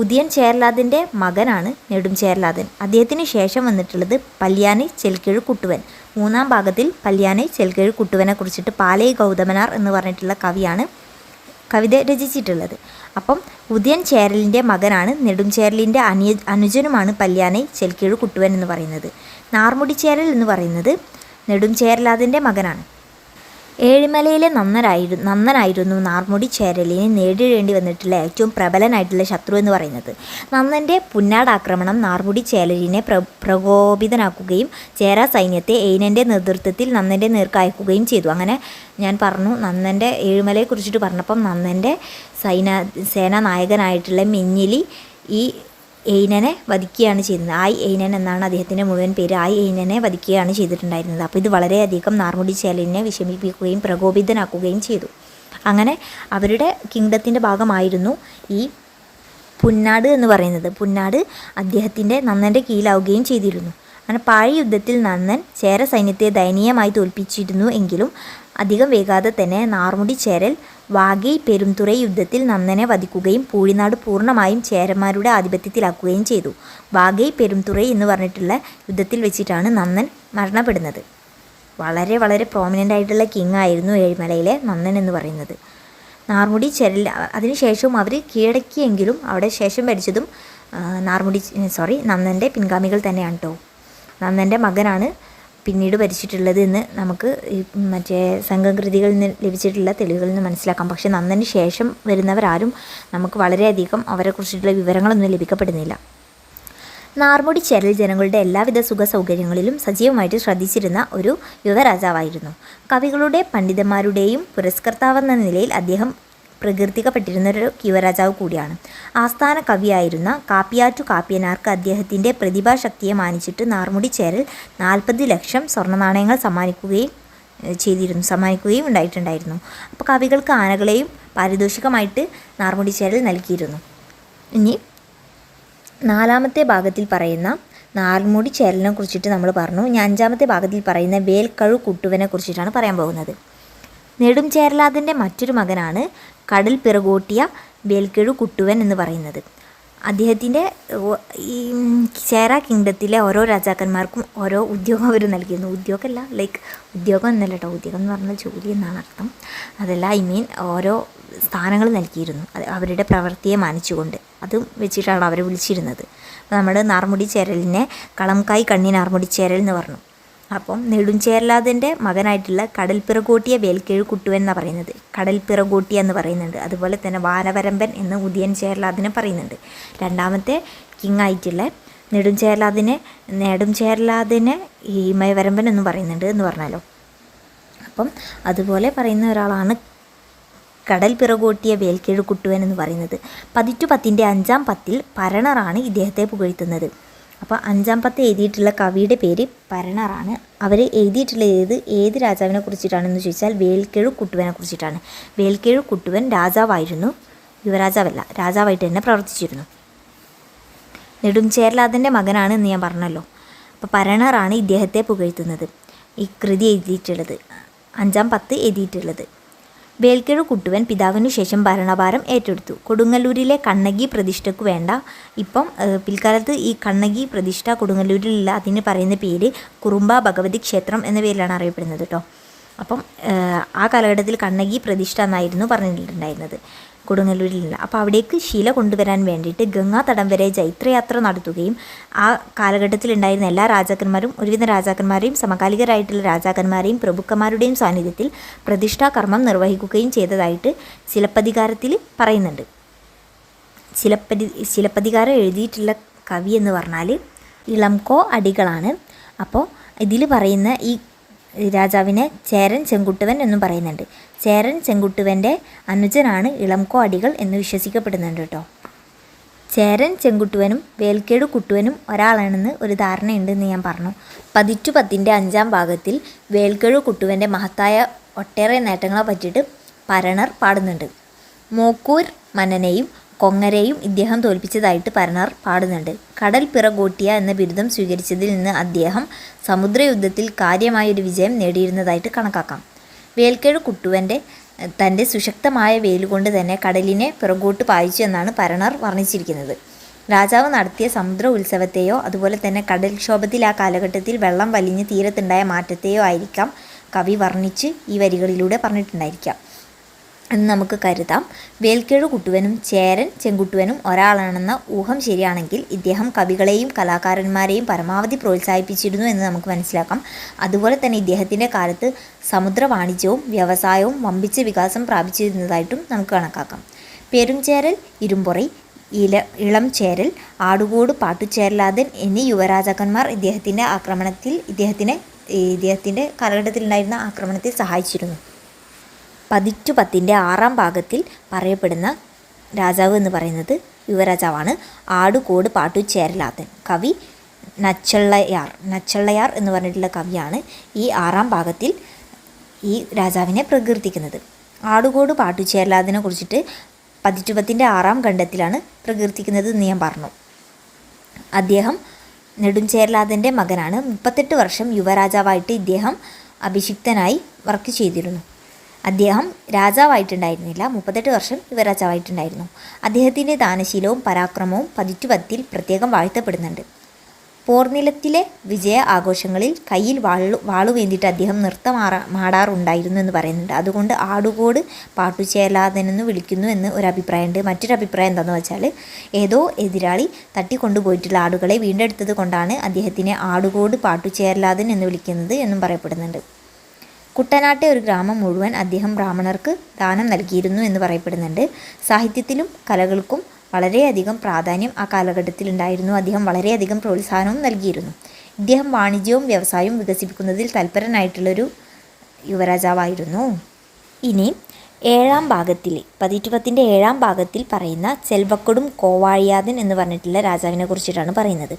ഉദിയൻ ചേരലാതൻ്റെ മകനാണ് നെടുംചേരലാതൻ. അദ്ദേഹത്തിന് ശേഷം വന്നിട്ടുള്ളത് പല്യാനൈ ചെൽക്കിഴു കുട്ടുവൻ. 3-ാം ഭാഗത്തിൽ പല്യാനൈ ചെൽക്കിഴു കുട്ടുവനെ കുറിച്ചിട്ട് പാലൈ ഗൗതമനാർ എന്ന് പറഞ്ഞിട്ടുള്ള കവിയാണ് കവിത രചിച്ചിട്ടുള്ളത്. അപ്പം ഉദിയൻ ചേരലിൻ്റെ മകനാണ് നെടുംചേരലിൻ്റെ അനുജനുമാണ് പല്യാനൈ ചെൽക്കിഴു കുട്ടുവൻ എന്ന് പറയുന്നത്. നാർമുടി ചേരൽ എന്ന് പറയുന്നത് നെടുംചേരലാതിൻ്റെ മകനാണ്. ഏഴിമലയിലെ നന്നനായിരുന്നു നാർമുടി ചേരലിനെ നേരിടേണ്ടി വന്നിട്ടുള്ള ഏറ്റവും പ്രബലനായിട്ടുള്ള ശത്രു എന്ന് പറയുന്നത്. നന്നൻ്റെ പുന്നാടാക്രമണം നാർമുടി ചേരലിനെ പ്രകോപിതനാക്കുകയും ചേര സൈന്യത്തെ എയ്നൻ്റെ നേതൃത്വത്തിൽ നന്നൻ്റെ നേർക്ക് അയക്കുകയും ചെയ്തു. അങ്ങനെ ഞാൻ പറഞ്ഞു, നന്നൻ്റെ ഏഴിമലയെക്കുറിച്ചിട്ട് പറഞ്ഞപ്പം നന്നൻ്റെ സേനാ നായകനായിട്ടുള്ള മിഞ്ഞിലി ഈ എയ്നനെ വധിക്കുകയാണ് ചെയ്യുന്നത്. ആയ് എയ്നൻ എന്നാണ് അദ്ദേഹത്തിൻ്റെ മുഴുവൻ പേര്. ആയ് എയ്നനെ വധിക്കുകയാണ് ചെയ്തിട്ടുണ്ടായിരുന്നത്. അപ്പോൾ ഇത് വളരെയധികം നാർമുടി ചേരലിനെ വിഷമിപ്പിക്കുകയും പ്രകോപിതനാക്കുകയും ചെയ്തു. അങ്ങനെ അവരുടെ കിങ്ഡത്തിൻ്റെ ഭാഗമായിരുന്നു ഈ പുന്നാട് എന്ന് പറയുന്നത്. പുന്നാട് നന്നൻ്റെ കീഴിലാവുകയും ചെയ്തിരുന്നു. അങ്ങനെ പാഴി യുദ്ധത്തിൽ നന്നൻ ചേര സൈന്യത്തെ ദയനീയമായി തോൽപ്പിച്ചിരുന്നു എങ്കിലും അധികം വൈകാതെ തന്നെ നാർമുടി ചേരൽ വാഗൈ പെരുംതുറൈ യുദ്ധത്തിൽ നന്നനെ വധിക്കുകയും പൂഴിനാട് പൂർണ്ണമായും ചേരന്മാരുടെ ആധിപത്യത്തിലാക്കുകയും ചെയ്തു. വാഗൈ പെരുംതുറൈ എന്ന് പറഞ്ഞിട്ടുള്ള യുദ്ധത്തിൽ വെച്ചിട്ടാണ് നന്നൻ മരണപ്പെടുന്നത്. വളരെ വളരെ പ്രോമിനൻ്റ് ആയിട്ടുള്ള കിങ് ആയിരുന്നു ഏഴിമലയിലെ നന്നൻ എന്ന് പറയുന്നത്. നാർമുടി ചേരൽ അതിനുശേഷവും അവർ കീഴടക്കിയെങ്കിലും അവിടെ ശേഷം ഭരിച്ചതും നന്നൻ്റെ പിൻഗാമികൾ തന്നെയാണ് കേട്ടോ. നന്നൻ്റെ മകനാണ് പിന്നീട് ഭരിച്ചിട്ടുള്ളത് എന്ന് നമുക്ക് ഈ മറ്റേ സംഘകൃതികളിൽ നിന്ന് ലഭിച്ചിട്ടുള്ള തെളിവുകളിൽ നിന്ന് മനസ്സിലാക്കാം. പക്ഷേ നന്നന് ശേഷം വരുന്നവരാരും നമുക്ക് വളരെയധികം അവരെക്കുറിച്ചിട്ടുള്ള വിവരങ്ങളൊന്നും ലഭിക്കപ്പെടുന്നില്ല. നാർമുടി ചേരൽ ജനങ്ങളുടെ എല്ലാവിധ സുഖ സൗകര്യങ്ങളിലും സജീവമായിട്ട് ശ്രദ്ധിച്ചിരുന്ന ഒരു യുവരാജാവായിരുന്നു. കവികളുടെ പണ്ഡിതന്മാരുടെയും പുരസ്കർത്താവെന്ന നിലയിൽ അദ്ദേഹം പ്രകീർത്തിക്കപ്പെട്ടിരുന്നൊരു യുവരാജാവ് കൂടിയാണ്. ആസ്ഥാന കവിയായിരുന്ന കാപ്പിയാറ്റു കാപ്പിയനാർക്ക് അദ്ദേഹത്തിൻ്റെ പ്രതിഭാശക്തിയെ മാനിച്ചിട്ട് നാർമുടി ചേരൽ 40 ലക്ഷം സ്വർണ്ണ നാണയങ്ങൾ സമ്മാനിക്കുകയും ഉണ്ടായിട്ടുണ്ടായിരുന്നു. അപ്പോൾ കവികൾക്ക് ആനകളെയും പാരിതോഷികമായിട്ട് നാർമുടി ചേരൽ നൽകിയിരുന്നു. ഇനി 4-ാമത്തെ ഭാഗത്തിൽ പറയുന്ന നാർമുടി ചേരലിനെ കുറിച്ചിട്ട് നമ്മൾ പറഞ്ഞു. ഇനി 5-ാമത്തെ ഭാഗത്തിൽ പറയുന്ന വേൽക്കഴു കുട്ടുവനെ കുറിച്ചിട്ടാണ് പറയാൻ പോകുന്നത്. നെടുംചേരലാതിൻ്റെ മറ്റൊരു മകനാണ് കടൽ പിറകോട്ടിയ വേൽക്കഴു കുട്ടുവൻ എന്ന് പറയുന്നത്. അദ്ദേഹത്തിൻ്റെ ഈ ചേര കിങ്ഡത്തിലെ ഓരോ രാജാക്കന്മാർക്കും ഓരോ ഉദ്യോഗം അവർ നൽകിയിരുന്നു. ഉദ്യോഗമല്ല, ഉദ്യോഗം എന്നല്ല കേട്ടോ, ഉദ്യോഗം എന്ന് പറഞ്ഞാൽ ജോലി എന്നാണ് അർത്ഥം. അതല്ല, ഓരോ സ്ഥാനങ്ങൾ നൽകിയിരുന്നു അവരുടെ പ്രവൃത്തിയെ മാനിച്ചുകൊണ്ട്. അതും വെച്ചിട്ടാണ് അവരെ വിളിച്ചിരുന്നത്. അപ്പോൾ നമ്മൾ നാർമുടി ചേരലിനെ കളംകായ് കണ്ണി നാർമുടി ചേരൽ എന്ന് പറഞ്ഞു. അപ്പം നെടുംചേരലാതിൻ്റെ മകനായിട്ടുള്ള കടൽപ്പിറകോട്ടിയ വേൽക്കഴു കുട്ടുവൻ എന്ന് പറയുന്നത് കടൽപ്പിറകോട്ടി എന്ന് പറയുന്നുണ്ട്. അതുപോലെ തന്നെ വാനവരമ്പൻ എന്ന് ഉദിയൻ ചേരലാതിനെ പറയുന്നുണ്ട്. 2-ാമത്തെ കിങ് ആയിട്ടുള്ള നെടുംചേരലാതിനെ ഈ മയവരമ്പൻ എന്നും പറയുന്നുണ്ട് എന്ന് പറഞ്ഞാലോ. അപ്പം അതുപോലെ പറയുന്ന ഒരാളാണ് കടൽ പിറകോട്ടിയ വേൽക്കഴു കുട്ടുവൻ എന്ന് പറയുന്നത്. പതിറ്റുപത്തിൻ്റെ 5-ാം പത്തിൽ പരണറാണ് ഇദ്ദേഹത്തെ പുകഴ്ത്തുന്നത്. അപ്പോൾ 5-ാം പത്ത് എഴുതിയിട്ടുള്ള കവിയുടെ പേര് പരണറാണ്. അവർ എഴുതിയിട്ടുള്ള ഏത് രാജാവിനെ കുറിച്ചിട്ടാണെന്ന് ചോദിച്ചാൽ വേൽക്കഴു കുട്ടുവനെ കുറിച്ചിട്ടാണ്. വേൽക്കഴു കുട്ടുവൻ രാജാവായിരുന്നു, യുവരാജാവല്ല, രാജാവായിട്ട് തന്നെ പ്രവർത്തിച്ചിരുന്നു. നെടുംചേരലാതിൻ്റെ മകനാണ് എന്ന് ഞാൻ പറഞ്ഞല്ലോ. അപ്പോൾ പരണറാണ് ഇദ്ദേഹത്തെ പുകഴ്ത്തുന്നത്, ഈ കൃതി എഴുതിയിട്ടുള്ളത്, 5-ാം 10 എഴുതിയിട്ടുള്ളത്. വേൽക്കെഴു കുട്ടുവൻ പിതാവിനു ശേഷം ഭരണഭാരം ഏറ്റെടുത്തു. കൊടുങ്ങല്ലൂരിലെ കണ്ണകി പ്രതിഷ്ഠയ്ക്കു വേണ്ട, ഇപ്പം പിൽക്കാലത്ത് ഈ കണ്ണകി പ്രതിഷ്ഠ കൊടുങ്ങല്ലൂരിലുള്ള അതിന് പറയുന്ന പേര് കുറുമ്പ ഭഗവതി ക്ഷേത്രം എന്ന പേരിലാണ് അറിയപ്പെടുന്നത് കേട്ടോ. അപ്പം ആ കാലഘട്ടത്തിൽ കണ്ണകി പ്രതിഷ്ഠ എന്നായിരുന്നു പറഞ്ഞിട്ടുണ്ടായിരുന്നത് കൊടുങ്ങല്ലൂരിലുള്ള. അപ്പോൾ അവിടേക്ക് ശില കൊണ്ടുവരാൻ വേണ്ടിയിട്ട് ഗംഗാതടം വരെ ജൈത്രയാത്ര നടത്തുകയും ആ കാലഘട്ടത്തിലുണ്ടായിരുന്ന എല്ലാ രാജാക്കന്മാരും, ഒരുവിധ രാജാക്കന്മാരെയും സമകാലികരായിട്ടുള്ള രാജാക്കന്മാരെയും പ്രഭുക്കന്മാരുടെയും സാന്നിധ്യത്തിൽ പ്രതിഷ്ഠാകർമ്മം നിർവഹിക്കുകയും ചെയ്തതായിട്ട് ചിലപ്പതികാരത്തിൽ പറയുന്നുണ്ട്. ചിലപ്പതികാരം എഴുതിയിട്ടുള്ള കവി എന്ന് പറഞ്ഞാൽ ഇളംകോ അടികളാണ്. അപ്പോൾ ഇതിൽ പറയുന്ന ഈ രാജാവിനെ ചേരൻ ചെങ്കുട്ടുവൻ എന്നും പറയുന്നുണ്ട്. ചേരൻ ചെങ്കുട്ടുവൻ്റെ അനുജനാണ് ഇളംകോ അടികൾ എന്ന് വിശ്വസിക്കപ്പെടുന്നുണ്ട് കേട്ടോ. ചേരൻ ചെങ്കുട്ടുവനും വേൽക്കേടു കുട്ടുവനും ഒരാളാണെന്ന് ഒരു ധാരണയുണ്ടെന്ന് ഞാൻ പറഞ്ഞു. 10-10 5-ാം ഭാഗത്തിൽ വേൽക്കേടു കുട്ടുവൻ്റെ മഹത്തായ ഒട്ടേറെ നേട്ടങ്ങളെ പറ്റിയിട്ട് പരണർ പാടുന്നുണ്ട്. മോക്കൂർ മന്നനെയും കൊങ്ങരെയും ഇദ്ദേഹം തോൽപ്പിച്ചതായിട്ട് പരണർ പാടുന്നുണ്ട്. കടൽ പിറകോട്ടിയ എന്ന ബിരുദം സ്വീകരിച്ചതിൽ നിന്ന് അദ്ദേഹം സമുദ്രയുദ്ധത്തിൽ കാര്യമായൊരു വിജയം നേടിയിരുന്നതായിട്ട് കണക്കാക്കാം. വേൽക്കേഴു കുട്ടുവൻ്റെ തൻ്റെ സുശക്തമായ വേലുകൊണ്ട് തന്നെ കടലിനെ പിറകോട്ട് പായിച്ചു എന്നാണ് പരണർ വർണ്ണിച്ചിരിക്കുന്നത്. രാജാവ് നടത്തിയ സമുദ്ര ഉത്സവത്തെയോ അതുപോലെ തന്നെ കടൽക്ഷോഭത്തിൽ ആ കാലഘട്ടത്തിൽ വെള്ളം വലിഞ്ഞ് തീരത്തുണ്ടായ മാറ്റത്തെയോ ആയിരിക്കാം കവി വർണ്ണിച്ച് ഈ വരികളിലൂടെ പറഞ്ഞിട്ടുണ്ടായിരിക്കാം എന്ന് നമുക്ക് കരുതാം. വേൽക്കേഴു കുട്ടുവനും ചേരൻ ചെങ്കുട്ടുവനും ഒരാളാണെന്ന ഊഹം ശരിയാണെങ്കിൽ ഇദ്ദേഹം കവികളെയും കലാകാരന്മാരെയും പരമാവധി പ്രോത്സാഹിപ്പിച്ചിരുന്നു എന്ന് നമുക്ക് മനസ്സിലാക്കാം. അതുപോലെ തന്നെ ഇദ്ദേഹത്തിൻ്റെ കാലത്ത് സമുദ്ര വാണിജ്യവും വ്യവസായവും വമ്പിച്ച വികാസം പ്രാപിച്ചിരുന്നതായിട്ടും നമുക്ക് കണക്കാക്കാം. പെരുംചേരൽ, ഇരുമ്പൊറൈ, ഇളം ചേരൽ, ആടുകോട്, പാട്ടുചേരലാതൻ എന്നീ യുവരാജാക്കന്മാർ ഇദ്ദേഹത്തിൻ്റെ കാലഘട്ടത്തിലുണ്ടായിരുന്ന ആക്രമണത്തിൽ സഹായിച്ചിരുന്നു. 10-10 6-ാം ഭാഗത്തിൽ പറയപ്പെടുന്ന രാജാവ് എന്ന് പറയുന്നത് യുവരാജാവാണ് ആടുകോട് പാട്ടുചേരലാതൻ. കവി നച്ചള്ളയാർ എന്ന് പറഞ്ഞിട്ടുള്ള കവിയാണ് ഈ 6-ാം ഭാഗത്തിൽ ഈ രാജാവിനെ പ്രകീർത്തിക്കുന്നത്. ആടുകോട് പാട്ടുചേരലാതനെ കുറിച്ചിട്ട് 10-10 6-ാം ഖണ്ഡത്തിലാണ് പ്രകീർത്തിക്കുന്നത് എന്ന് ഞാൻ പറഞ്ഞു. അദ്ദേഹം നെടുംചേരലാതൻ്റെ മകനാണ്. 38 വർഷം യുവരാജാവായിട്ട് ഇദ്ദേഹം അഭിഷിക്തനായി വർക്ക് ചെയ്തിരുന്നു. അദ്ദേഹം രാജാവായിട്ടുണ്ടായിരുന്നില്ല, 38 വർഷം യുവരാജാവായിട്ടുണ്ടായിരുന്നു. അദ്ദേഹത്തിൻ്റെ ദാനശീലവും പരാക്രമവും 10-10 പ്രത്യേകം വാഴ്ത്തപ്പെടുന്നുണ്ട്. പോർനിലത്തിലെ വിജയ ആഘോഷങ്ങളിൽ കയ്യിൽ വാളുവേന്തിട്ട് അദ്ദേഹം നൃത്തമാടാറുണ്ടായിരുന്നു എന്ന് പറയുന്നുണ്ട്. അതുകൊണ്ട് ആടുകോട് പാട്ടുചേരലാതനെന്ന് വിളിക്കുന്നു എന്ന് ഒരു അഭിപ്രായമുണ്ട്. മറ്റൊരു അഭിപ്രായം എന്താണെന്ന് വെച്ചാൽ ഏതോ എതിരാളി തട്ടിക്കൊണ്ടുപോയിട്ടുള്ള ആടുകളെ വീണ്ടെടുത്തത് കൊണ്ടാണ് അദ്ദേഹത്തിനെ ആടുകോട് പാട്ടുചേരലാതൻ എന്ന് വിളിക്കുന്നത് എന്നും പറയപ്പെടുന്നുണ്ട്. കുട്ടനാട്ടെ ഒരു ഗ്രാമം മുഴുവൻ അദ്ദേഹം ബ്രാഹ്മണർക്ക് ദാനം നൽകിയിരുന്നു എന്ന് പറയപ്പെടുന്നുണ്ട്. സാഹിത്യത്തിലും കലകൾക്കും വളരെയധികം പ്രാധാന്യം ആ കാലഘട്ടത്തിൽ ഉണ്ടായിരുന്നു. അദ്ദേഹം വളരെയധികം പ്രോത്സാഹനവും നൽകിയിരുന്നു. ഇദ്ദേഹം വാണിജ്യവും വ്യവസായവും വികസിപ്പിക്കുന്നതിൽ തൽപരനായിട്ടുള്ളൊരു യുവരാജാവായിരുന്നു. ഇനി 7-ാം ഭാഗത്തിൽ 10-10 7-ാം ഭാഗത്തിൽ പറയുന്ന ചെൽവക്കൊടും കോവാഴിയാതൻ എന്ന് പറഞ്ഞിട്ടുള്ള രാജാവിനെ കുറിച്ചിട്ടാണ് പറയുന്നത്.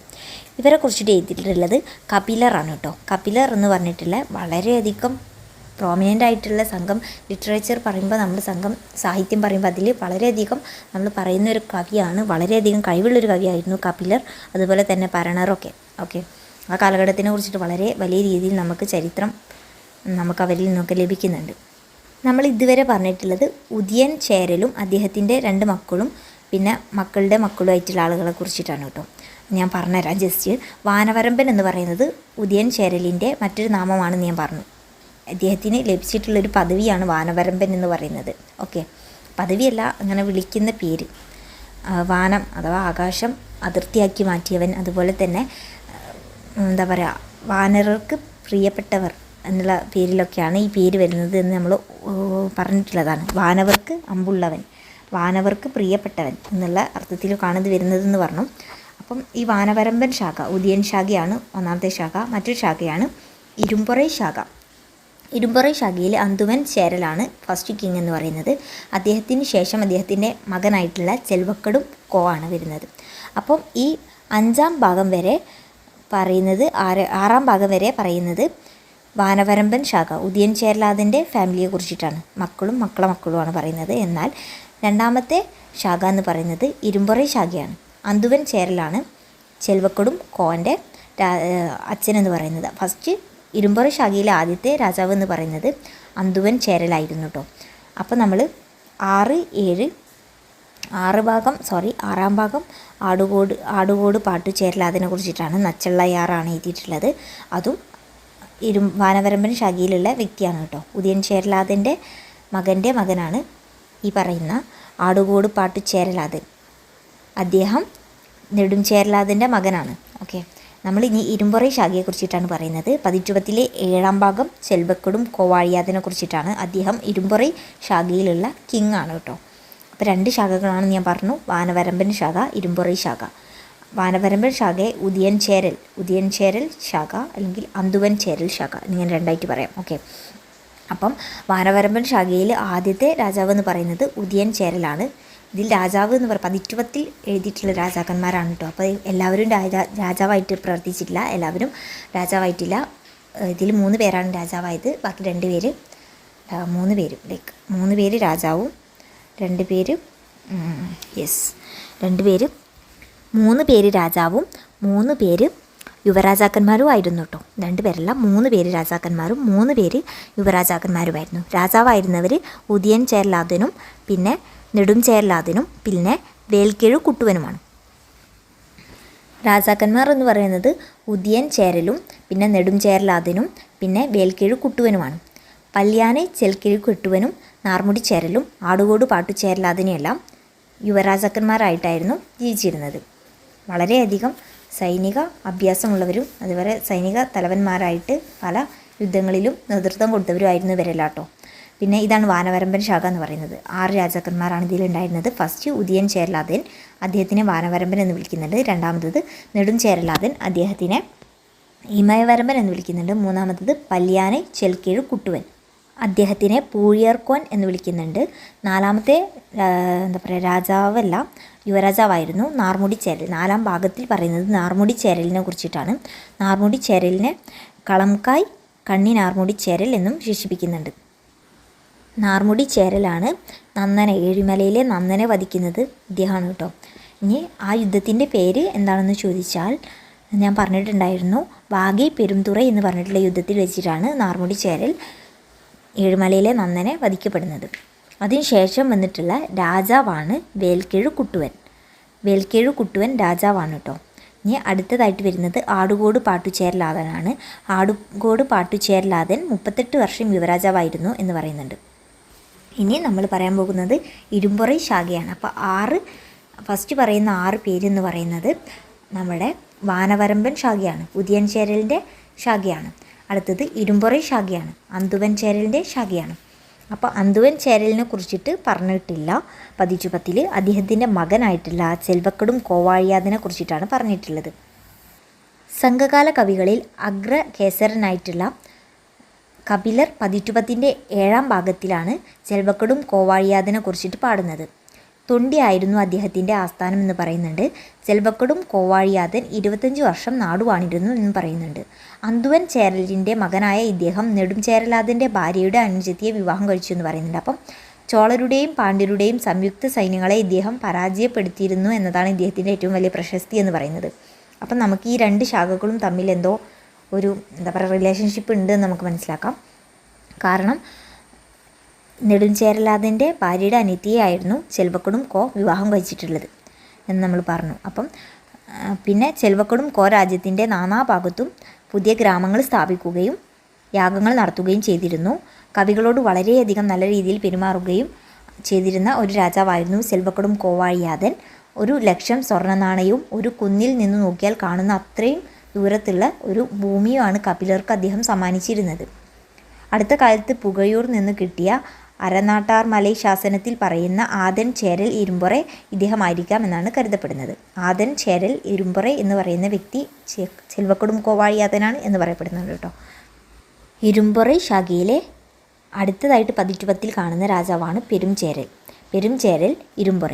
ഇവരെ കുറിച്ചിട്ട് എഴുതിയിട്ടുള്ളത് കപിലറാണ് കേട്ടോ. കപിലർ എന്ന് പറഞ്ഞിട്ടുള്ള വളരെയധികം പ്രോമിനൻ്റ് ആയിട്ടുള്ള സംഘം, ലിറ്ററേച്ചർ പറയുമ്പോൾ നമ്മൾ സംഘം സാഹിത്യം പറയുമ്പോൾ അതിൽ വളരെയധികം നമ്മൾ പറയുന്ന ഒരു കവിയാണ്. വളരെയധികം കഴിവുള്ളൊരു കവിയായിരുന്നു കപിലർ. അതുപോലെ തന്നെ പരണറൊക്കെ ആ കാലഘട്ടത്തിനെ കുറിച്ചിട്ട് വളരെ വലിയ രീതിയിൽ നമുക്ക് ചരിത്രം അവരിൽ നിന്നൊക്കെ ലഭിക്കുന്നുണ്ട്. നമ്മൾ ഇതുവരെ പറഞ്ഞിട്ടുള്ളത് ഉദിയൻ ചേരലും അദ്ദേഹത്തിൻ്റെ 2 മക്കളും പിന്നെ മക്കളുടെ മക്കളുമായിട്ടുള്ള ആളുകളെ കുറിച്ചിട്ടാണ് കേട്ടോ. ഞാൻ പറഞ്ഞുതരാം ജസ്റ്റ്. വാനവരമ്പൻ എന്ന് പറയുന്നത് ഉദിയൻ ചേരലിൻ്റെ മറ്റൊരു നാമമാണെന്ന് ഞാൻ പറഞ്ഞു. അദ്ദേഹത്തിന് ലഭിച്ചിട്ടുള്ളൊരു പദവിയാണ് വാനവരമ്പൻ എന്ന് പറയുന്നത്. പദവിയല്ല, അങ്ങനെ വിളിക്കുന്ന പേര്. വാനം അഥവാ ആകാശം അതിർത്തിയാക്കി മാറ്റിയവൻ, അതുപോലെ തന്നെ എന്താ പറയുക, വാനരർക്ക് പ്രിയപ്പെട്ടവർ എന്നുള്ള പേരിലൊക്കെയാണ് ഈ പേര് വരുന്നത് എന്ന് നമ്മൾ പറഞ്ഞിട്ടുള്ളതാണ്. വാനവർക്ക് അമ്പുള്ളവൻ, വാനവർക്ക് പ്രിയപ്പെട്ടവൻ എന്നുള്ള അർത്ഥത്തിലൊക്കെയാണ് ഇത് വരുന്നതെന്ന് പറഞ്ഞു. അപ്പം ഈ വാനവരമ്പൻ ശാഖ ഉദിയൻ ശാഖയാണ് ഒന്നാമത്തെ ശാഖ. മറ്റൊരു ശാഖയാണ് ഇരുമ്പൊറൈ ശാഖ. ഇരുമ്പൊറൈ ശാഖയിൽ അന്തുവൻ ചേരലാണ് ഫസ്റ്റ് കിങ് എന്ന് പറയുന്നത്. അദ്ദേഹത്തിന് ശേഷം അദ്ദേഹത്തിൻ്റെ മകനായിട്ടുള്ള ചെൽവക്കടും കോ ആണ് വരുന്നത്. അപ്പം ഈ 5-ാം ഭാഗം വരെ പറയുന്നത് 6-ാം ഭാഗം വരെ പറയുന്നത് വാനവരമ്പൻ ശാഖ ഉദിയൻ ചേരലാതൻ്റെ ഫാമിലിയെ കുറിച്ചിട്ടാണ്. മക്കളും മക്കളുമാണ് പറയുന്നത്. എന്നാൽ 2ാമത്തെ ശാഖ എന്ന് പറയുന്നത് ഇരുമ്പൊറൈ ശാഖയാണ്. അന്തുവൻ ചേരലാണ് ചെൽവക്കടും കോൻ്റെ അച്ഛനെന്ന് പറയുന്നത്. ഫസ്റ്റ് ഇരുമ്പുറ ശാഖയിലെ ആദ്യത്തെ രാജാവ് എന്ന് പറയുന്നത് അന്തുവൻ ചേരലായിരുന്നു കേട്ടോ. അപ്പോൾ നമ്മൾ ആറാം ഭാഗം ആടുകോട് പാട്ടുചേരൽ അതിനെക്കുറിച്ചിട്ടാണ്. നച്ചള്ളയാറാണ് എഴുതിയിട്ടുള്ളത്. അതും വാനവരമ്പൻ ശാഖയിലുള്ള വ്യക്തിയാണ് കേട്ടോ. ഉദയൻ ചേരലാതൻ്റെ മകനാണ് ഈ പറയുന്ന ആടുകോട് പാട്ടുചേരലാതൻ. അദ്ദേഹം നെടുംചേരലാതൻ്റെ മകനാണ്. ഓക്കെ, നമ്മൾ ഇനി ഇരുമ്പുറ ശാഖയെക്കുറിച്ചിട്ടാണ് പറയുന്നത്. പതിറ്റുപത്തിലെ 7ാം ഭാഗം ചെൽവക്കടും കോവാഴിയാതിനെ കുറിച്ചിട്ടാണ്. അദ്ദേഹം ഇരുമ്പുറ ശാഖയിലുള്ള കിങ് ആണ് കേട്ടോ. അപ്പോൾ 2 ശാഖകളാണെന്ന് ഞാൻ പറഞ്ഞു, വാനവരമ്പൻ ശാഖ, ഇരുമ്പുറ ശാഖ. വാനവരമ്പൻ ശാഖയെ ഉദയൻ ചേരൽ ശാഖ അല്ലെങ്കിൽ അന്തുവൻ ചേരൽ ശാഖ എന്നിങ്ങനെ 2ആയിട്ട് പറയാം. ഓക്കെ, അപ്പം വാനവരമ്പൻ ശാഖയിൽ ആദ്യത്തെ രാജാവ് എന്ന് പറയുന്നത് ഉദയൻ ചേരലാണ്. ഇതിൽ രാജാവ് എന്ന് പറയുക പതിറ്റുപത്തിൽ എഴുതിയിട്ടുള്ള രാജാക്കന്മാരാണ് കേട്ടോ. അപ്പോൾ എല്ലാവരും രാജാവായിട്ട് പ്രവർത്തിച്ചിട്ടില്ല, എല്ലാവരും രാജാവായിട്ടില്ല. ഇതിൽ 3 പേരാണ് രാജാവായത്. ബാക്കി 2 പേര് 3 പേര് രാജാവും 2 പേര് 3 പേര് രാജാവും 3 പേര് യുവരാജാക്കന്മാരും ആയിരുന്നു കേട്ടോ. 2 പേരല്ല, 3 പേര് രാജാക്കന്മാരും 3 പേര് യുവരാജാക്കന്മാരുമായിരുന്നു. രാജാവായിരുന്നവർ ഉദയൻ ചേരലാതനും പിന്നെ നെടുംചേരലാതനും പിന്നെ വേൽക്കെഴു കുട്ടുവനുമാണ്. രാജാക്കന്മാർ എന്ന് പറയുന്നത് ഉദയൻ ചേരലും പിന്നെ നെടുംചേരലാതനും പിന്നെ വേൽക്കെഴു കുട്ടുവനുമാണ്. പല്യാനെ ചെൽക്കെഴു കുട്ടുവനും നാർമുടി ചേരലും ആടുകോട് പാട്ടുചേരലാതിനെയെല്ലാം യുവരാജാക്കന്മാരായിട്ടായിരുന്നു ജീവിച്ചിരുന്നത്. വളരെയധികം സൈനിക അഭ്യാസമുള്ളവരും അതുപോലെ സൈനിക തലവന്മാരായിട്ട് പല യുദ്ധങ്ങളിലും നേതൃത്വം കൊടുത്തവരുമായിരുന്നു ഇവരെല്ലാട്ടോ. പിന്നെ ഇതാണ് വാനവരമ്പൻ ശാഖ എന്ന് പറയുന്നത്. 6 രാജാക്കന്മാരാണ് ഇതിലുണ്ടായിരുന്നത്. ഫസ്റ്റ് ഉദയൻ ചേരലാതൻ, അദ്ദേഹത്തിനെ വാനവരമ്പൻ എന്ന് വിളിക്കുന്നുണ്ട്. രണ്ടാമത്തത് നെടുംചേരലാതൻ, അദ്ദേഹത്തിനെ ഇമയവരമ്പൻ എന്ന് വിളിക്കുന്നുണ്ട്. മൂന്നാമത്തത് പല്യാനെ ചെൽക്കെഴു കുട്ടുവൻ, അദ്ദേഹത്തിനെ പൂഴിയർക്കോൻ എന്ന് വിളിക്കുന്നുണ്ട്. 4ാമത്തെ രാജാവല്ല, യുവരാജാവായിരുന്നു നാർമുടി ചേരൽ. 4ാം ഭാഗത്തിൽ പറയുന്നത് നാർമുടി ചേരലിനെ കുറിച്ചിട്ടാണ്. നാർമുടി ചേരലിനെ കളംകായ് കണ്ണി നാർമുടി ചേരൽ എന്നും വിശേഷിപ്പിക്കുന്നുണ്ട്. നാർമുടി ചേരലാണ് ഏഴിമലയിലെ നന്ദനെ വധിക്കുന്നത് ഇദ്ദേഹമാണ് കേട്ടോ. ഇനി ആ യുദ്ധത്തിൻ്റെ പേര് എന്താണെന്ന് ചോദിച്ചാൽ ഞാൻ പറഞ്ഞിട്ടുണ്ടായിരുന്നു, വാഗി പെരുംതുറൈ എന്ന് പറഞ്ഞിട്ടുള്ള യുദ്ധത്തിൽ വെച്ചിട്ടാണ് നാർമുടി ചേരൽ ഏഴിമലയിലെ നന്ദനെ വധിക്കപ്പെടുന്നത്. അതിനുശേഷം വന്നിട്ടുള്ള രാജാവാണ് വേൽക്കെഴു കുട്ടുവൻ രാജാവാണ് കേട്ടോ. ഇനി അടുത്തതായിട്ട് വരുന്നത് ആടുകോട് പാട്ടുചേരലാതനാണ്. ആടുകോട് പാട്ടുചേരലാതൻ 38 വർഷം യുവരാജാവായിരുന്നു എന്ന് പറയുന്നുണ്ട്. ഇനി നമ്മൾ പറയാൻ പോകുന്നത് ഇരുമ്പുറ ശാഖയാണ്. അപ്പോൾ ഫസ്റ്റ് പറയുന്ന 6 പേരെന്ന് പറയുന്നത് നമ്മുടെ വാനവരമ്പൻ ശാഖയാണ്, ഉദയൻ ചേരലിൻ്റെ ശാഖയാണ്. അടുത്തത് ഇരുമ്പുറ ശാഖയാണ്, അന്തുവൻ ചേരലിൻ്റെ ശാഖയാണ്. അപ്പോൾ അന്തുവൻ ചേരലിനെ കുറിച്ചിട്ട് പറഞ്ഞിട്ടില്ല പതിറ്റുപത്തിൽ. അദ്ദേഹത്തിൻ്റെ മകനായിട്ടുള്ള ചെൽവക്കടും കോവാഴിയാതിനെ കുറിച്ചിട്ടാണ് പറഞ്ഞിട്ടുള്ളത്. സംഘകാല കവികളിൽ അഗ്രകേസരനായിട്ടുള്ള കപിലർ പതിറ്റുപത്തിൻ്റെ 7ാം ഭാഗത്തിലാണ് ചെൽവക്കടും കോവാഴിയാതിനെ കുറിച്ചിട്ട് പാടുന്നത്. തൊണ്ടിയായിരുന്നു അദ്ദേഹത്തിൻ്റെ ആസ്ഥാനം എന്ന് പറയുന്നുണ്ട്. ചെൽവക്കടും കോവാഴിയാതൻ 25 വർഷം നാടുവാണിരുന്നു എന്ന് പറയുന്നുണ്ട്. അന്തുവൻ ചേരലിൻ്റെ മകനായ ഇദ്ദേഹം നെടുംചേരലാതൻ്റെ ഭാര്യയുടെ അനുജത്തിയെ വിവാഹം കഴിച്ചു എന്ന് പറയുന്നുണ്ട്. അപ്പം ചോളരുടെയും പാണ്ഡ്യരുടെയും സംയുക്ത സൈന്യങ്ങളെ ഇദ്ദേഹം പരാജയപ്പെടുത്തിയിരുന്നു എന്നതാണ് ഇദ്ദേഹത്തിൻ്റെ ഏറ്റവും വലിയ പ്രശസ്തി എന്ന് പറയുന്നത്. അപ്പം നമുക്ക് ഈ 2 ശാഖകളും തമ്മിൽ എന്തോ ഒരു റിലേഷൻഷിപ്പ് ഉണ്ട് എന്ന് നമുക്ക് മനസ്സിലാക്കാം. കാരണം നെടുംചേരലാതൻ്റെ ഭാര്യയുടെ അനിയത്തിയായിരുന്നു ചെൽവക്കടും വിവാഹം കഴിച്ചിട്ടുള്ളത് എന്ന് നമ്മൾ പറഞ്ഞു. അപ്പം പിന്നെ ചെൽവക്കടും രാജ്യത്തിൻ്റെ നാനാഭാഗത്തും പുതിയ ഗ്രാമങ്ങൾ സ്ഥാപിക്കുകയും യാഗങ്ങൾ നടത്തുകയും ചെയ്തിരുന്നു. കവികളോട് വളരെയധികം നല്ല രീതിയിൽ പെരുമാറുകയും ചെയ്തിരുന്ന ഒരു രാജാവായിരുന്നു ചെൽവക്കടും കോവാഴിയാതൻ. 1,00,000 സ്വർണ്ണ നാണയവും ഒരു കുന്നിൽ നിന്ന് നോക്കിയാൽ കാണുന്ന അത്രയും ദൂരത്തുള്ള ഒരു ഭൂമിയുമാണ് കപിലർക്ക് അദ്ദേഹം സമ്മാനിച്ചിരുന്നത്. അടുത്ത കാലത്ത് പുകയൂർ നിന്ന് കിട്ടിയ അരനാട്ടാർ മലൈ ശാസനത്തിൽ പറയുന്ന ആദൻ ചേരൽ ഇരുമ്പുറ ഇദ്ദേഹമായിരിക്കാം എന്നാണ് കരുതപ്പെടുന്നത്. ആദൻ ചേരൽ ഇരുമ്പുറ എന്ന് പറയുന്ന വ്യക്തി ചെൽവക്കടും കോവാഴിയാതനാണ് എന്ന് പറയപ്പെടുന്നുണ്ട് കേട്ടോ. ഇരുമ്പുറ ശാഖയിലെ അടുത്തതായിട്ട് പതിറ്റുപത്തിൽ കാണുന്ന രാജാവാണ് പെരുംചേരൽ ഇരുമ്പുറ.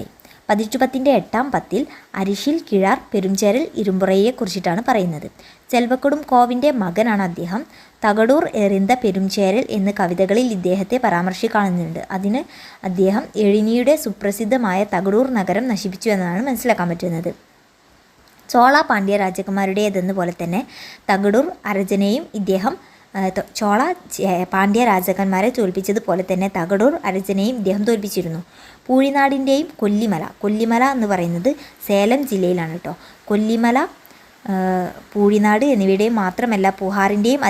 പതിറ്റുപത്തിൻ്റെ 8ാം പത്തിൽ അരിശിൽ കിഴാർ പെരുംചേരൽ ഇരുമ്പുറയെ കുറിച്ചിട്ടാണ് പറയുന്നത്. ചെൽവക്കടും കോവിൻ്റെ മകനാണ് അദ്ദേഹം. തകടൂർ എറിന്ത പെരുംചേരൽ എന്ന് കവിതകളിൽ ഇദ്ദേഹത്തെ പരാമർശിക്കാനുണ്ട്. അതിന് അദ്ദേഹം എഴിനിയുടെ സുപ്രസിദ്ധമായ തകടൂർ നഗരം നശിപ്പിച്ചു എന്നാണ് മനസ്സിലാക്കാൻ പറ്റുന്നത്. ചോള പാണ്ഡ്യ രാജകുമാരുടേതെന്ന പോലെ തന്നെ തകടൂർ അരജനെയും ഇദ്ദേഹം ചോള പാണ്ഡ്യ രാജാക്കന്മാരെ തോൽപ്പിച്ചതുപോലെ തന്നെ തകടൂർ അരജനെയും ഇദ്ദേഹം തോൽപ്പിച്ചിരുന്നു. പൂഴിനാടിൻ്റെയും കൊല്ലിമല എന്ന് പറയുന്നത് സേലം ജില്ലയിലാണ് കേട്ടോ. കൊല്ലിമല, പൂഴിനാട് എന്നിവയുടെയും മാത്രമല്ല പൂഹാറിൻ്റെയും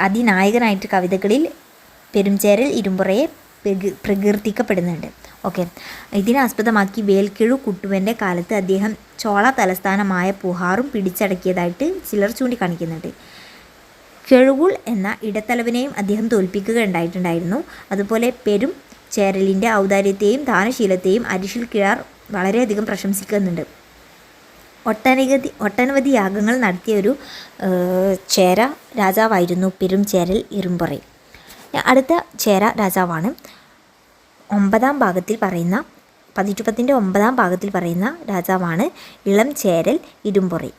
അതിനായകനായിട്ട് കവിതകളിൽ പെരുംചേരൽ ഇരുമ്പുറയെ പ്രകീർത്തിക്കപ്പെടുന്നുണ്ട്. ഓക്കെ, ഇതിനെ ആസ്പദമാക്കി വേൽക്കിഴു കുട്ടുവൻ്റെ കാലത്ത് അദ്ദേഹം ചോള തലസ്ഥാനമായ പൂഹാറും പിടിച്ചടക്കിയതായിട്ട് ചിലർ ചൂണ്ടിക്കാണിക്കുന്നുണ്ട്. കെഴുകുൾ എന്ന ഇടത്തലവനെയും അദ്ദേഹം തോൽപ്പിക്കുകയുണ്ടായിട്ടുണ്ടായിരുന്നു. അതുപോലെ പെരും ചേരലിൻ്റെ ഔദാര്യത്തെയും ദാനശീലത്തെയും അരിശിൽ കിഴാർ വളരെയധികം പ്രശംസിക്കുന്നുണ്ട്. ഒട്ടനവധി യാഗങ്ങൾ നടത്തിയ ഒരു ചേര രാജാവായിരുന്നു പെരുംചേരൽ ഇരുമ്പുറൈ. അടുത്ത ചേര രാജാവാണ് 9-ാം ഭാഗത്തിൽ പറയുന്ന 9-ാം ഭാഗത്തിൽ പറയുന്ന രാജാവാണ് ഇളം ചേരൽ ഇരുമ്പുറൈ.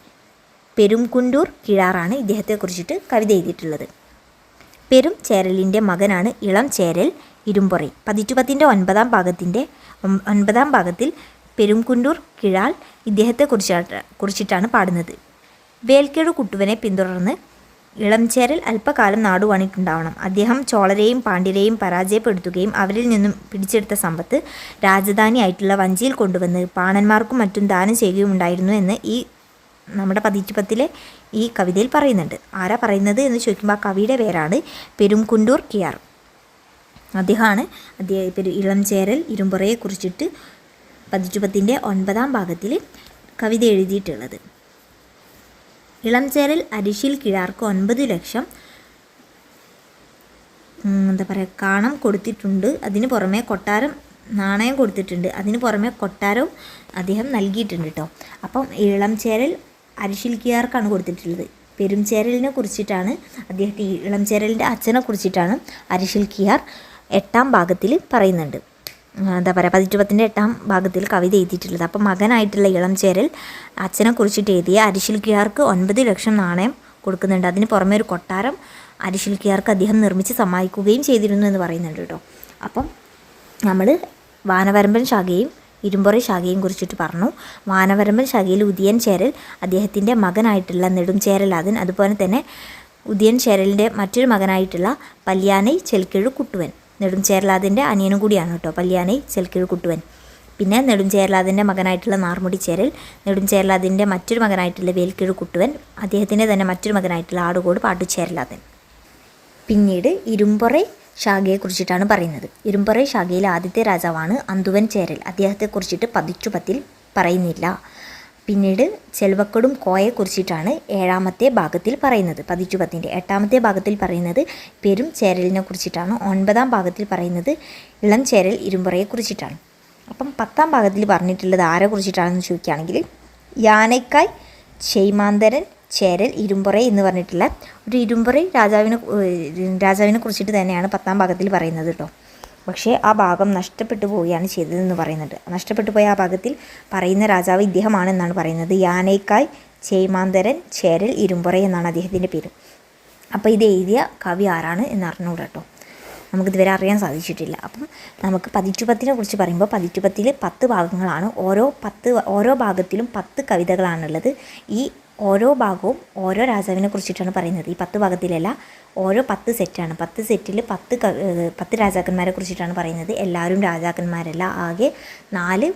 പെരുംകുണ്ടൂർ കിഴാറാണ് ഇദ്ദേഹത്തെക്കുറിച്ചിട്ട് കവിത എഴുതിയിട്ടുള്ളത്. പെരും ചേരലിൻ്റെ മകനാണ് ഇളം ചേരൽ ഇരുമ്പുറൈ. 9-ാം ഭാഗത്തിൽ പെരുംകുണ്ടൂർ കിഴാൾ ഇദ്ദേഹത്തെക്കുറിച്ചിട്ടാണ് പാടുന്നത്. വേൽക്കെഴു കുട്ടുവനെ പിന്തുടർന്ന് ഇളംചേരൽ അല്പകാലം നാടുവാണിട്ടുണ്ടാവണം. അദ്ദേഹം ചോളരെയും പാണ്ഡ്യരെയും പരാജയപ്പെടുത്തുകയും അവരിൽ നിന്നും പിടിച്ചെടുത്ത സമ്പത്ത് രാജധാനിയായിട്ടുള്ള വഞ്ചിയിൽ കൊണ്ടുവന്ന് പാണന്മാർക്കും മറ്റും ദാനം ചെയ്യുകയുണ്ടായിരുന്നു എന്ന് നമ്മുടെ 9-ലെ ഈ കവിതയിൽ പറയുന്നുണ്ട്. ആരാ പറയുന്നത് എന്ന് ചോദിക്കുമ്പോൾ ആ കവിയുടെ പേരാണ് പെരുംകുണ്ടൂർ കിഴാർ. അദ്ദേഹമാണ് ഇളംചേരൽ ഇരുമ്പുറയെ കുറിച്ചിട്ട് 9-ന്റെ 9-ാം ഭാഗത്തിൽ കവിത എഴുതിയിട്ടുള്ളത്. ഇളംചേരൽ അരിശിൽ കിഴാർക്ക് 9 ലക്ഷം കാണം കൊടുത്തിട്ടുണ്ട്. അതിന് പുറമെ കൊട്ടാരം നാണയം കൊടുത്തിട്ടുണ്ട്. അതിന് പുറമെ കൊട്ടാരവും അദ്ദേഹം നൽകിയിട്ടുണ്ട് കേട്ടോ. അപ്പം ഇളംചേരൽ അരിശിൽ കിഴാർക്കാണ് കൊടുത്തിട്ടുള്ളത്. പെരുംചേരലിനെ കുറിച്ചിട്ടാണ് ഇളംചേരലിൻ്റെ അച്ഛനെ കുറിച്ചിട്ടാണ് അരിശിൽ കിഴാർ 8-ാം ഭാഗത്തിൽ പറയുന്നുണ്ട്. 9-ന്റെ 8-ാം ഭാഗത്തിൽ കവിത എഴുതിയിട്ടുള്ളത്. അപ്പം മകനായിട്ടുള്ള ഇളംചേരൽ അച്ഛനെ കുറിച്ചിട്ട് എഴുതിയ അരിശിൽ കിഴാർക്ക് 9 ലക്ഷം നാണയം കൊടുക്കുന്നുണ്ട്. അതിന് പുറമെ ഒരു കൊട്ടാരം അരിശിൽ കിഴാർക്ക് അദ്ദേഹം നിർമ്മിച്ച് സമ്മാനിക്കുകയും ചെയ്തിരുന്നു എന്ന് പറയുന്നുണ്ട് കേട്ടോ. അപ്പം നമ്മൾ വാനവരമ്പൻ ശാഖയും ഇരുമ്പുറൈ ശാഖയും കുറിച്ചിട്ട് പറഞ്ഞു. വാനവരമ്പൻ ശാഖയിൽ ഉദിയൻ ചേരൽ അദ്ദേഹത്തിൻ്റെ മകനായിട്ടുള്ള നെടുംചേരലാതൻ, അതുപോലെ തന്നെ ഉദിയൻ ചേരലിൻ്റെ മറ്റൊരു മകനായിട്ടുള്ള പല്യാനൈ ചെൽക്കിഴു കുട്ടുവൻ, നെടുംചേരലാതിൻ്റെ അനിയനും കൂടിയാണ് കേട്ടോ പല്യാനൈ ചെൽക്കിഴു കുട്ടുവൻ. പിന്നെ നെടുംചേരലാതിൻ്റെ മകനായിട്ടുള്ള നാർമുടി ചേരൽ, നെടുംചേരലാതിൻ്റെ മറ്റൊരു മകനായിട്ടുള്ള വേൽക്കിഴു കുട്ടുവൻ, അദ്ദേഹത്തിൻ്റെ തന്നെ മറ്റൊരു മകനായിട്ടുള്ള ആടുകോട് പാട്ടുചേരലാതൻ. പിന്നീട് ഇരുമ്പുറൈ ശാഖയെക്കുറിച്ചിട്ടാണ് പറയുന്നത്. ഇരുമ്പുറൈ ശാഖയിലെ ആദ്യത്തെ രാജാവാണ് അന്തുവൻ ചേരൽ. അദ്ദേഹത്തെക്കുറിച്ചിട്ട് 10-ൽ പറയുന്നില്ല. പിന്നീട് ചെൽവക്കടും കോയെക്കുറിച്ചിട്ടാണ് 7-ാമത്തെ ഭാഗത്തിൽ പറയുന്നത്. 10-ന്റെ 8-ാമത്തെ ഭാഗത്തിൽ പറയുന്നത് പെരും ചേരലിനെ കുറിച്ചിട്ടാണ്. 9-ാം ഭാഗത്തിൽ പറയുന്നത് ഇളം ചേരൽ ഇരുമ്പുറയെക്കുറിച്ചിട്ടാണ്. അപ്പം 10-ാം ഭാഗത്തിൽ പറഞ്ഞിട്ടുള്ളത് ആരെ കുറിച്ചിട്ടാണെന്ന് ചോദിക്കുകയാണെങ്കിൽ യാനൈക്കായ് ചെയ്മാന്തരൻ ചേരൽ ഇരുമ്പുറൈ എന്ന് പറഞ്ഞിട്ടുള്ള ഒരു ഇരുമ്പുറൈ രാജാവിനെ കുറിച്ചിട്ട് തന്നെയാണ് 10-ാം ഭാഗത്തിൽ പറയുന്നത് കേട്ടോ. പക്ഷേ ആ ഭാഗം നഷ്ടപ്പെട്ടു പോവുകയാണ് ചെയ്തതെന്ന് പറയുന്നുണ്ട്. നഷ്ടപ്പെട്ടു പോയ ആ ഭാഗത്തിൽ പറയുന്ന രാജാവ് ഇദ്ദേഹമാണെന്നാണ് പറയുന്നത്. യാനൈക്കായ് ചെയ്മാന്തരൻ ചേരൽ ഇരുമ്പുറൈ എന്നാണ് അദ്ദേഹത്തിൻ്റെ പേര്. അപ്പോൾ ഇത് എഴുതിയ കവി ആരാണ് എന്ന് അറിഞ്ഞുകൂടാ കേട്ടോ, നമുക്കിതുവരെ അറിയാൻ സാധിച്ചിട്ടില്ല. അപ്പം നമുക്ക് 10-നെ കുറിച്ച് പറയുമ്പോൾ 10-ൽ 10 ഭാഗങ്ങളാണ്. ഓരോ ഭാഗത്തിലും 10 കവിതകളാണുള്ളത്. ഈ ഓരോ ഭാഗവും ഓരോ രാജാവിനെ കുറിച്ചിട്ടാണ് പറയുന്നത്. ഈ 10 ഭാഗത്തിലല്ല, ഓരോ 10 സെറ്റാണ്. 10 സെറ്റിൽ 10 രാജാക്കന്മാരെ കുറിച്ചിട്ടാണ് പറയുന്നത്. എല്ലാവരും രാജാക്കന്മാരല്ല, ആകെ 4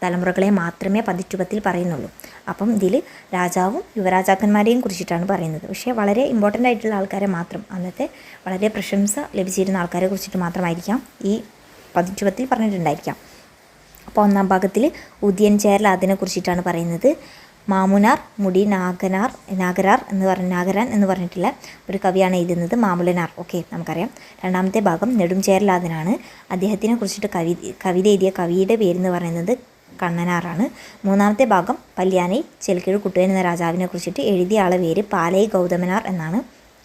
തലമുറകളെ മാത്രമേ 10-ൽ പറയുന്നുള്ളൂ. അപ്പം ഇതിൽ രാജാവും യുവരാജാക്കന്മാരെയും കുറിച്ചിട്ടാണ് പറയുന്നത്. പക്ഷേ വളരെ ഇമ്പോർട്ടൻ്റ് ആയിട്ടുള്ള ആൾക്കാരെ മാത്രം, അന്നത്തെ വളരെ പ്രശംസ ലഭിച്ചിരുന്ന ആൾക്കാരെ കുറിച്ചിട്ട് മാത്രമായിരിക്കാം ഈ 10-ൽ പറഞ്ഞിട്ടുണ്ടായിരിക്കാം. അപ്പോൾ 1-ാം ഭാഗത്തിൽ ഉദിയൻ ചേരൽ അതിനെക്കുറിച്ചിട്ടാണ് പറയുന്നത്. മാമുനാർ മുടി നാഗരാൻ എന്ന് പറഞ്ഞിട്ടുള്ള ഒരു കവിയാണ് എഴുതുന്നത്. മാമുലനാർ, ഓക്കെ, നമുക്കറിയാം. 2-ാമത്തെ ഭാഗം നെടുംചേരലാതനാണ്. അദ്ദേഹത്തിനെ കുറിച്ചിട്ട് കവിത എഴുതിയ കവിയുടെ പേരെന്ന് പറയുന്നത് കണ്ണനാറാണ്. 3-ാമത്തെ ഭാഗം പല്യാനൈ ചെൽക്കിഴു കുട്ടുവൻ എന്ന രാജാവിനെ കുറിച്ചിട്ട് എഴുതിയ ആളെ പേര് പാലൈ ഗൗതമനാർ എന്നാണ്.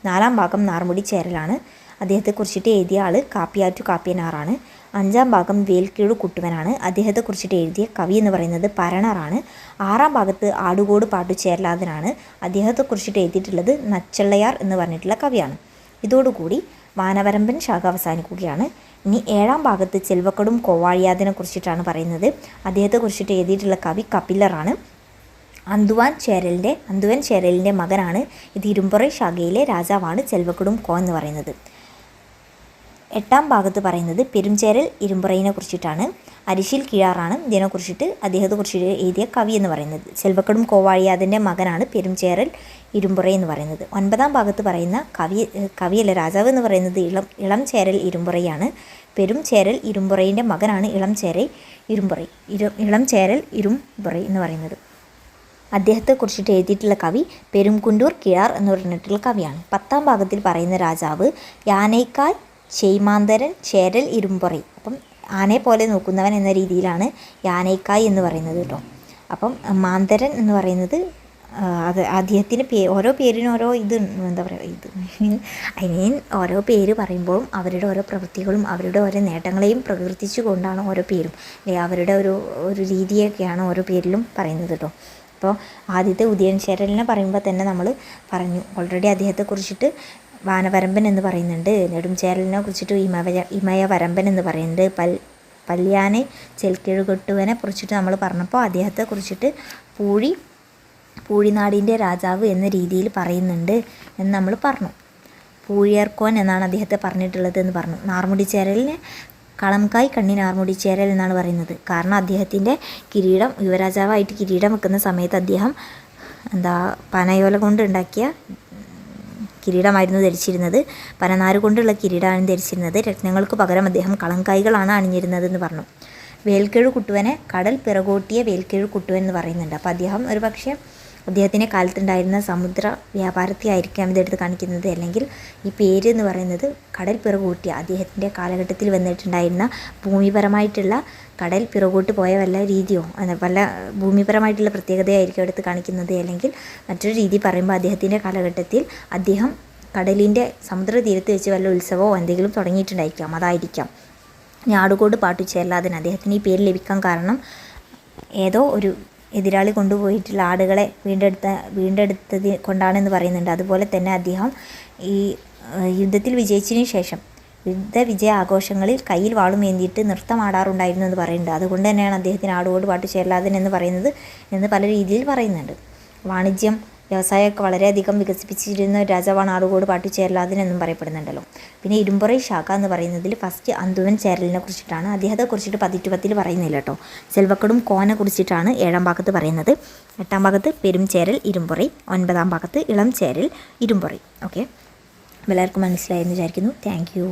4-ാം ഭാഗം നാർമുടി ചേരലാണ്. അദ്ദേഹത്തെക്കുറിച്ചിട്ട് എഴുതിയ ആൾ കാപ്പിയാറ്റു കാപ്പിയനാറാണ്. 5-ാം ഭാഗം വേൽക്കിഴു കുട്ടുവനാണ്. അദ്ദേഹത്തെക്കുറിച്ചിട്ട് എഴുതിയ കവി എന്ന് പറയുന്നത് പരണറാണ്. 6-ാം ഭാഗത്ത് ആടുകോട് പാട്ടുചേരലാതനാണ്. അദ്ദേഹത്തെക്കുറിച്ചിട്ട് എഴുതിയിട്ടുള്ളത് നച്ചള്ളയാർ എന്ന് പറഞ്ഞിട്ടുള്ള കവിയാണ്. ഇതോടുകൂടി വാനവരമ്പൻ ശാഖ അവസാനിക്കുകയാണ്. ഇനി 7ാം ഭാഗത്ത് ചെൽവക്കടും കോവാഴിയാതിനെ കുറിച്ചിട്ടാണ് പറയുന്നത്. അദ്ദേഹത്തെ കുറിച്ചിട്ട് എഴുതിയിട്ടുള്ള കവി കപിലറാണ്. അന്തുവാൻ ചേരലിൻ്റെ മകനാണ്. ഇത് ഇരുമ്പുറൈ ശാഖയിലെ രാജാവാണ് ചെൽവക്കടും കോ എന്ന് പറയുന്നത്. 8ാം ഭാഗത്ത് പറയുന്നത് പെരുംചേരൽ ഇരുമ്പുറയിനെ കുറിച്ചിട്ടാണ്. അരിശിൽ കിഴാറാണ് ഇതിനെക്കുറിച്ചിട്ട് അദ്ദേഹത്തെക്കുറിച്ചിട്ട് എഴുതിയ കവി എന്ന് പറയുന്നത്. ചെൽവക്കടും കോവാഴിയാതിൻ്റെ മകനാണ് പെരുംചേരൽ ഇരുമ്പുറൈ എന്ന് പറയുന്നത്. 9ാം ഭാഗത്ത് പറയുന്ന കവിയല്ല രാജാവ് എന്ന് പറയുന്നത് ഇളം ചേരൽ ഇരുമ്പുറയാണ്. പെരുംചേരൽ ഇരുമ്പുറയിൻ്റെ മകനാണ് ഇളം ചേരൽ ഇരുമ്പുറൈ എന്ന് പറയുന്നത്. അദ്ദേഹത്തെക്കുറിച്ചിട്ട് എഴുതിയിട്ടുള്ള കവി പെരുംകുണ്ടൂർ കിഴാർ എന്ന് പറഞ്ഞിട്ടുള്ള കവിയാണ്. 10ാം ഭാഗത്തിൽ പറയുന്ന രാജാവ് യാനൈക്കായ് ചെയ്മാന്തരൻ ചേരൽ ഇരുമ്പുറൈ. അപ്പം ആനയെ പോലെ നോക്കുന്നവൻ എന്ന രീതിയിലാണ് യാനൈക്കായ് എന്ന് പറയുന്നത് കേട്ടോ. അപ്പം മാന്തരൻ എന്ന് പറയുന്നത് അത് അദ്ദേഹത്തിന് ഓരോ പേരിനും ഓരോ എന്താ പറയുക ഓരോ പേര് പറയുമ്പോഴും അവരുടെ ഓരോ പ്രവൃത്തികളും അവരുടെ ഓരോ നേട്ടങ്ങളെയും പ്രകീർത്തിച്ചു കൊണ്ടാണ് ഓരോ പേരും അവരുടെ ഒരു രീതിയൊക്കെയാണ് ഓരോ പേരിലും പറയുന്നത് കേട്ടോ. അപ്പോൾ ആദ്യത്തെ ഉദയൻചേരലിനെ പറയുമ്പോൾ തന്നെ നമ്മൾ പറഞ്ഞു ഓൾറെഡി അദ്ദേഹത്തെക്കുറിച്ചിട്ട് വാനവരമ്പൻ എന്ന് പറയുന്നുണ്ട്. നെടുംചേരലിനെ കുറിച്ചിട്ട് ഇമയവരമ്പൻ എന്ന് പറയുന്നുണ്ട്. പല്യാനെ ചെൽക്കിഴുകൊട്ടുവനെ കുറിച്ചിട്ട് നമ്മൾ പറഞ്ഞപ്പോൾ അദ്ദേഹത്തെക്കുറിച്ചിട്ട് പൂഴിനാടിൻ്റെ രാജാവ് എന്ന രീതിയിൽ പറയുന്നുണ്ട് എന്ന് നമ്മൾ പറഞ്ഞു. പൂഴിയർക്കോൻ എന്നാണ് അദ്ദേഹത്തെ പറഞ്ഞിട്ടുള്ളത് എന്ന് പറഞ്ഞു. നാർമുടിച്ചേരലിനെ കളംകായ് കണ്ണി നാർമുടിച്ചേരൽ എന്നാണ് പറയുന്നത്. കാരണം അദ്ദേഹത്തിൻ്റെ കിരീടം യുവരാജാവായിട്ട് കിരീടം വെക്കുന്ന സമയത്ത് അദ്ദേഹം പനയോല കൊണ്ട് ഉണ്ടാക്കിയ കിരീടമായിരുന്നു ധരിച്ചിരുന്നത്. പനനാര് കൊണ്ടുള്ള കിരീടമാണ് ധരിച്ചിരുന്നത്. രത്നങ്ങൾക്ക് പകരം അദ്ദേഹം കളങ്കായ്കളാണ് അണിഞ്ഞിരുന്നതെന്ന് പറഞ്ഞു. വേൽക്കെഴു കുട്ടുവനെ കടൽ പിറകോട്ടിയ വേൽക്കെഴു കുട്ടുവൻ എന്ന് പറയുന്നുണ്ട്. അപ്പോൾ അദ്ദേഹം ഒരു പക്ഷേ അദ്ദേഹത്തിൻ്റെ കാലത്തുണ്ടായിരുന്ന സമുദ്ര വ്യാപാരത്തെ ആയിരിക്കാം ഇതെടുത്ത് കാണിക്കുന്നത്. അല്ലെങ്കിൽ ഈ പേര് എന്ന് പറയുന്നത് കടൽ പിറകോട്ടിയ അദ്ദേഹത്തിൻ്റെ കാലഘട്ടത്തിൽ വന്നിട്ടുണ്ടായിരുന്ന ഭൂമിപരമായിട്ടുള്ള കടൽ പിറകോട്ട് പോയ വല്ല രീതിയോ വല്ല ഭൂമിപരമായിട്ടുള്ള പ്രത്യേകതയായിരിക്കും എടുത്ത് കാണിക്കുന്നത്. അല്ലെങ്കിൽ മറ്റൊരു രീതി പറയുമ്പോൾ അദ്ദേഹത്തിൻ്റെ കാലഘട്ടത്തിൽ അദ്ദേഹം കടലിൻ്റെ സമുദ്ര തീരത്ത് വെച്ച് വല്ല ഉത്സവമോ എന്തെങ്കിലും തുടങ്ങിയിട്ടുണ്ടായിരിക്കാം. അതായിരിക്കാം ഞാടുകോട് പാട്ടുചേരലാതൻ അദ്ദേഹത്തിന് ഈ പേര് ലഭിക്കാൻ കാരണം ഏതോ ഒരു എതിരാളി കൊണ്ടുപോയിട്ടുള്ള ആടുകളെ വീണ്ടെടുത്തത് കൊണ്ടാണെന്ന് പറയുന്നുണ്ട്. അതുപോലെ തന്നെ അദ്ദേഹം ഈ യുദ്ധത്തിൽ വിജയിച്ചതിന് ശേഷം യുദ്ധവിജയ ആഘോഷങ്ങളിൽ കയ്യിൽ വാളുമേന്തിയിട്ട് നൃത്തമാടാറുണ്ടായിരുന്നു എന്ന് പറയുന്നുണ്ട്. അതുകൊണ്ട് തന്നെയാണ് അദ്ദേഹത്തിന് ആടുകോട് പാട്ടുചേരലാതൻ എന്ന് പറയുന്നത് എന്ന് പല രീതിയിൽ പറയുന്നുണ്ട്. വാണിജ്യം വ്യവസായമൊക്കെ വളരെയധികം വികസിപ്പിച്ചിരുന്ന രാജാവാണ് ആടുകോട് പാട്ടുചേരലാതൻ എന്നും പറയപ്പെടുന്നുണ്ടല്ലോ. പിന്നെ ഇരുമ്പുറൈ ശാഖ എന്ന് പറയുന്നതിൽ ഫസ്റ്റ് അന്തുവൻ ചേരലിനെ കുറിച്ചിട്ടാണ്. അദ്ദേഹത്തെക്കുറിച്ചിട്ട് 10 പറയുന്നില്ല കേട്ടോ. ചെൽവക്കടും കോനെ കുറിച്ചിട്ടാണ് 7ാം ഭാഗത്ത് പറയുന്നത്. 8ാം ഭാഗത്ത് പെരുംചേരൽ ഇരുമ്പുറൈ, 9ാം ഭാഗത്ത് ഇളം ചേരൽ ഇരുമ്പുറൈ. ഓക്കെ, എല്ലാവർക്കും മനസ്സിലായെന്ന് വിചാരിക്കുന്നു. Thank you.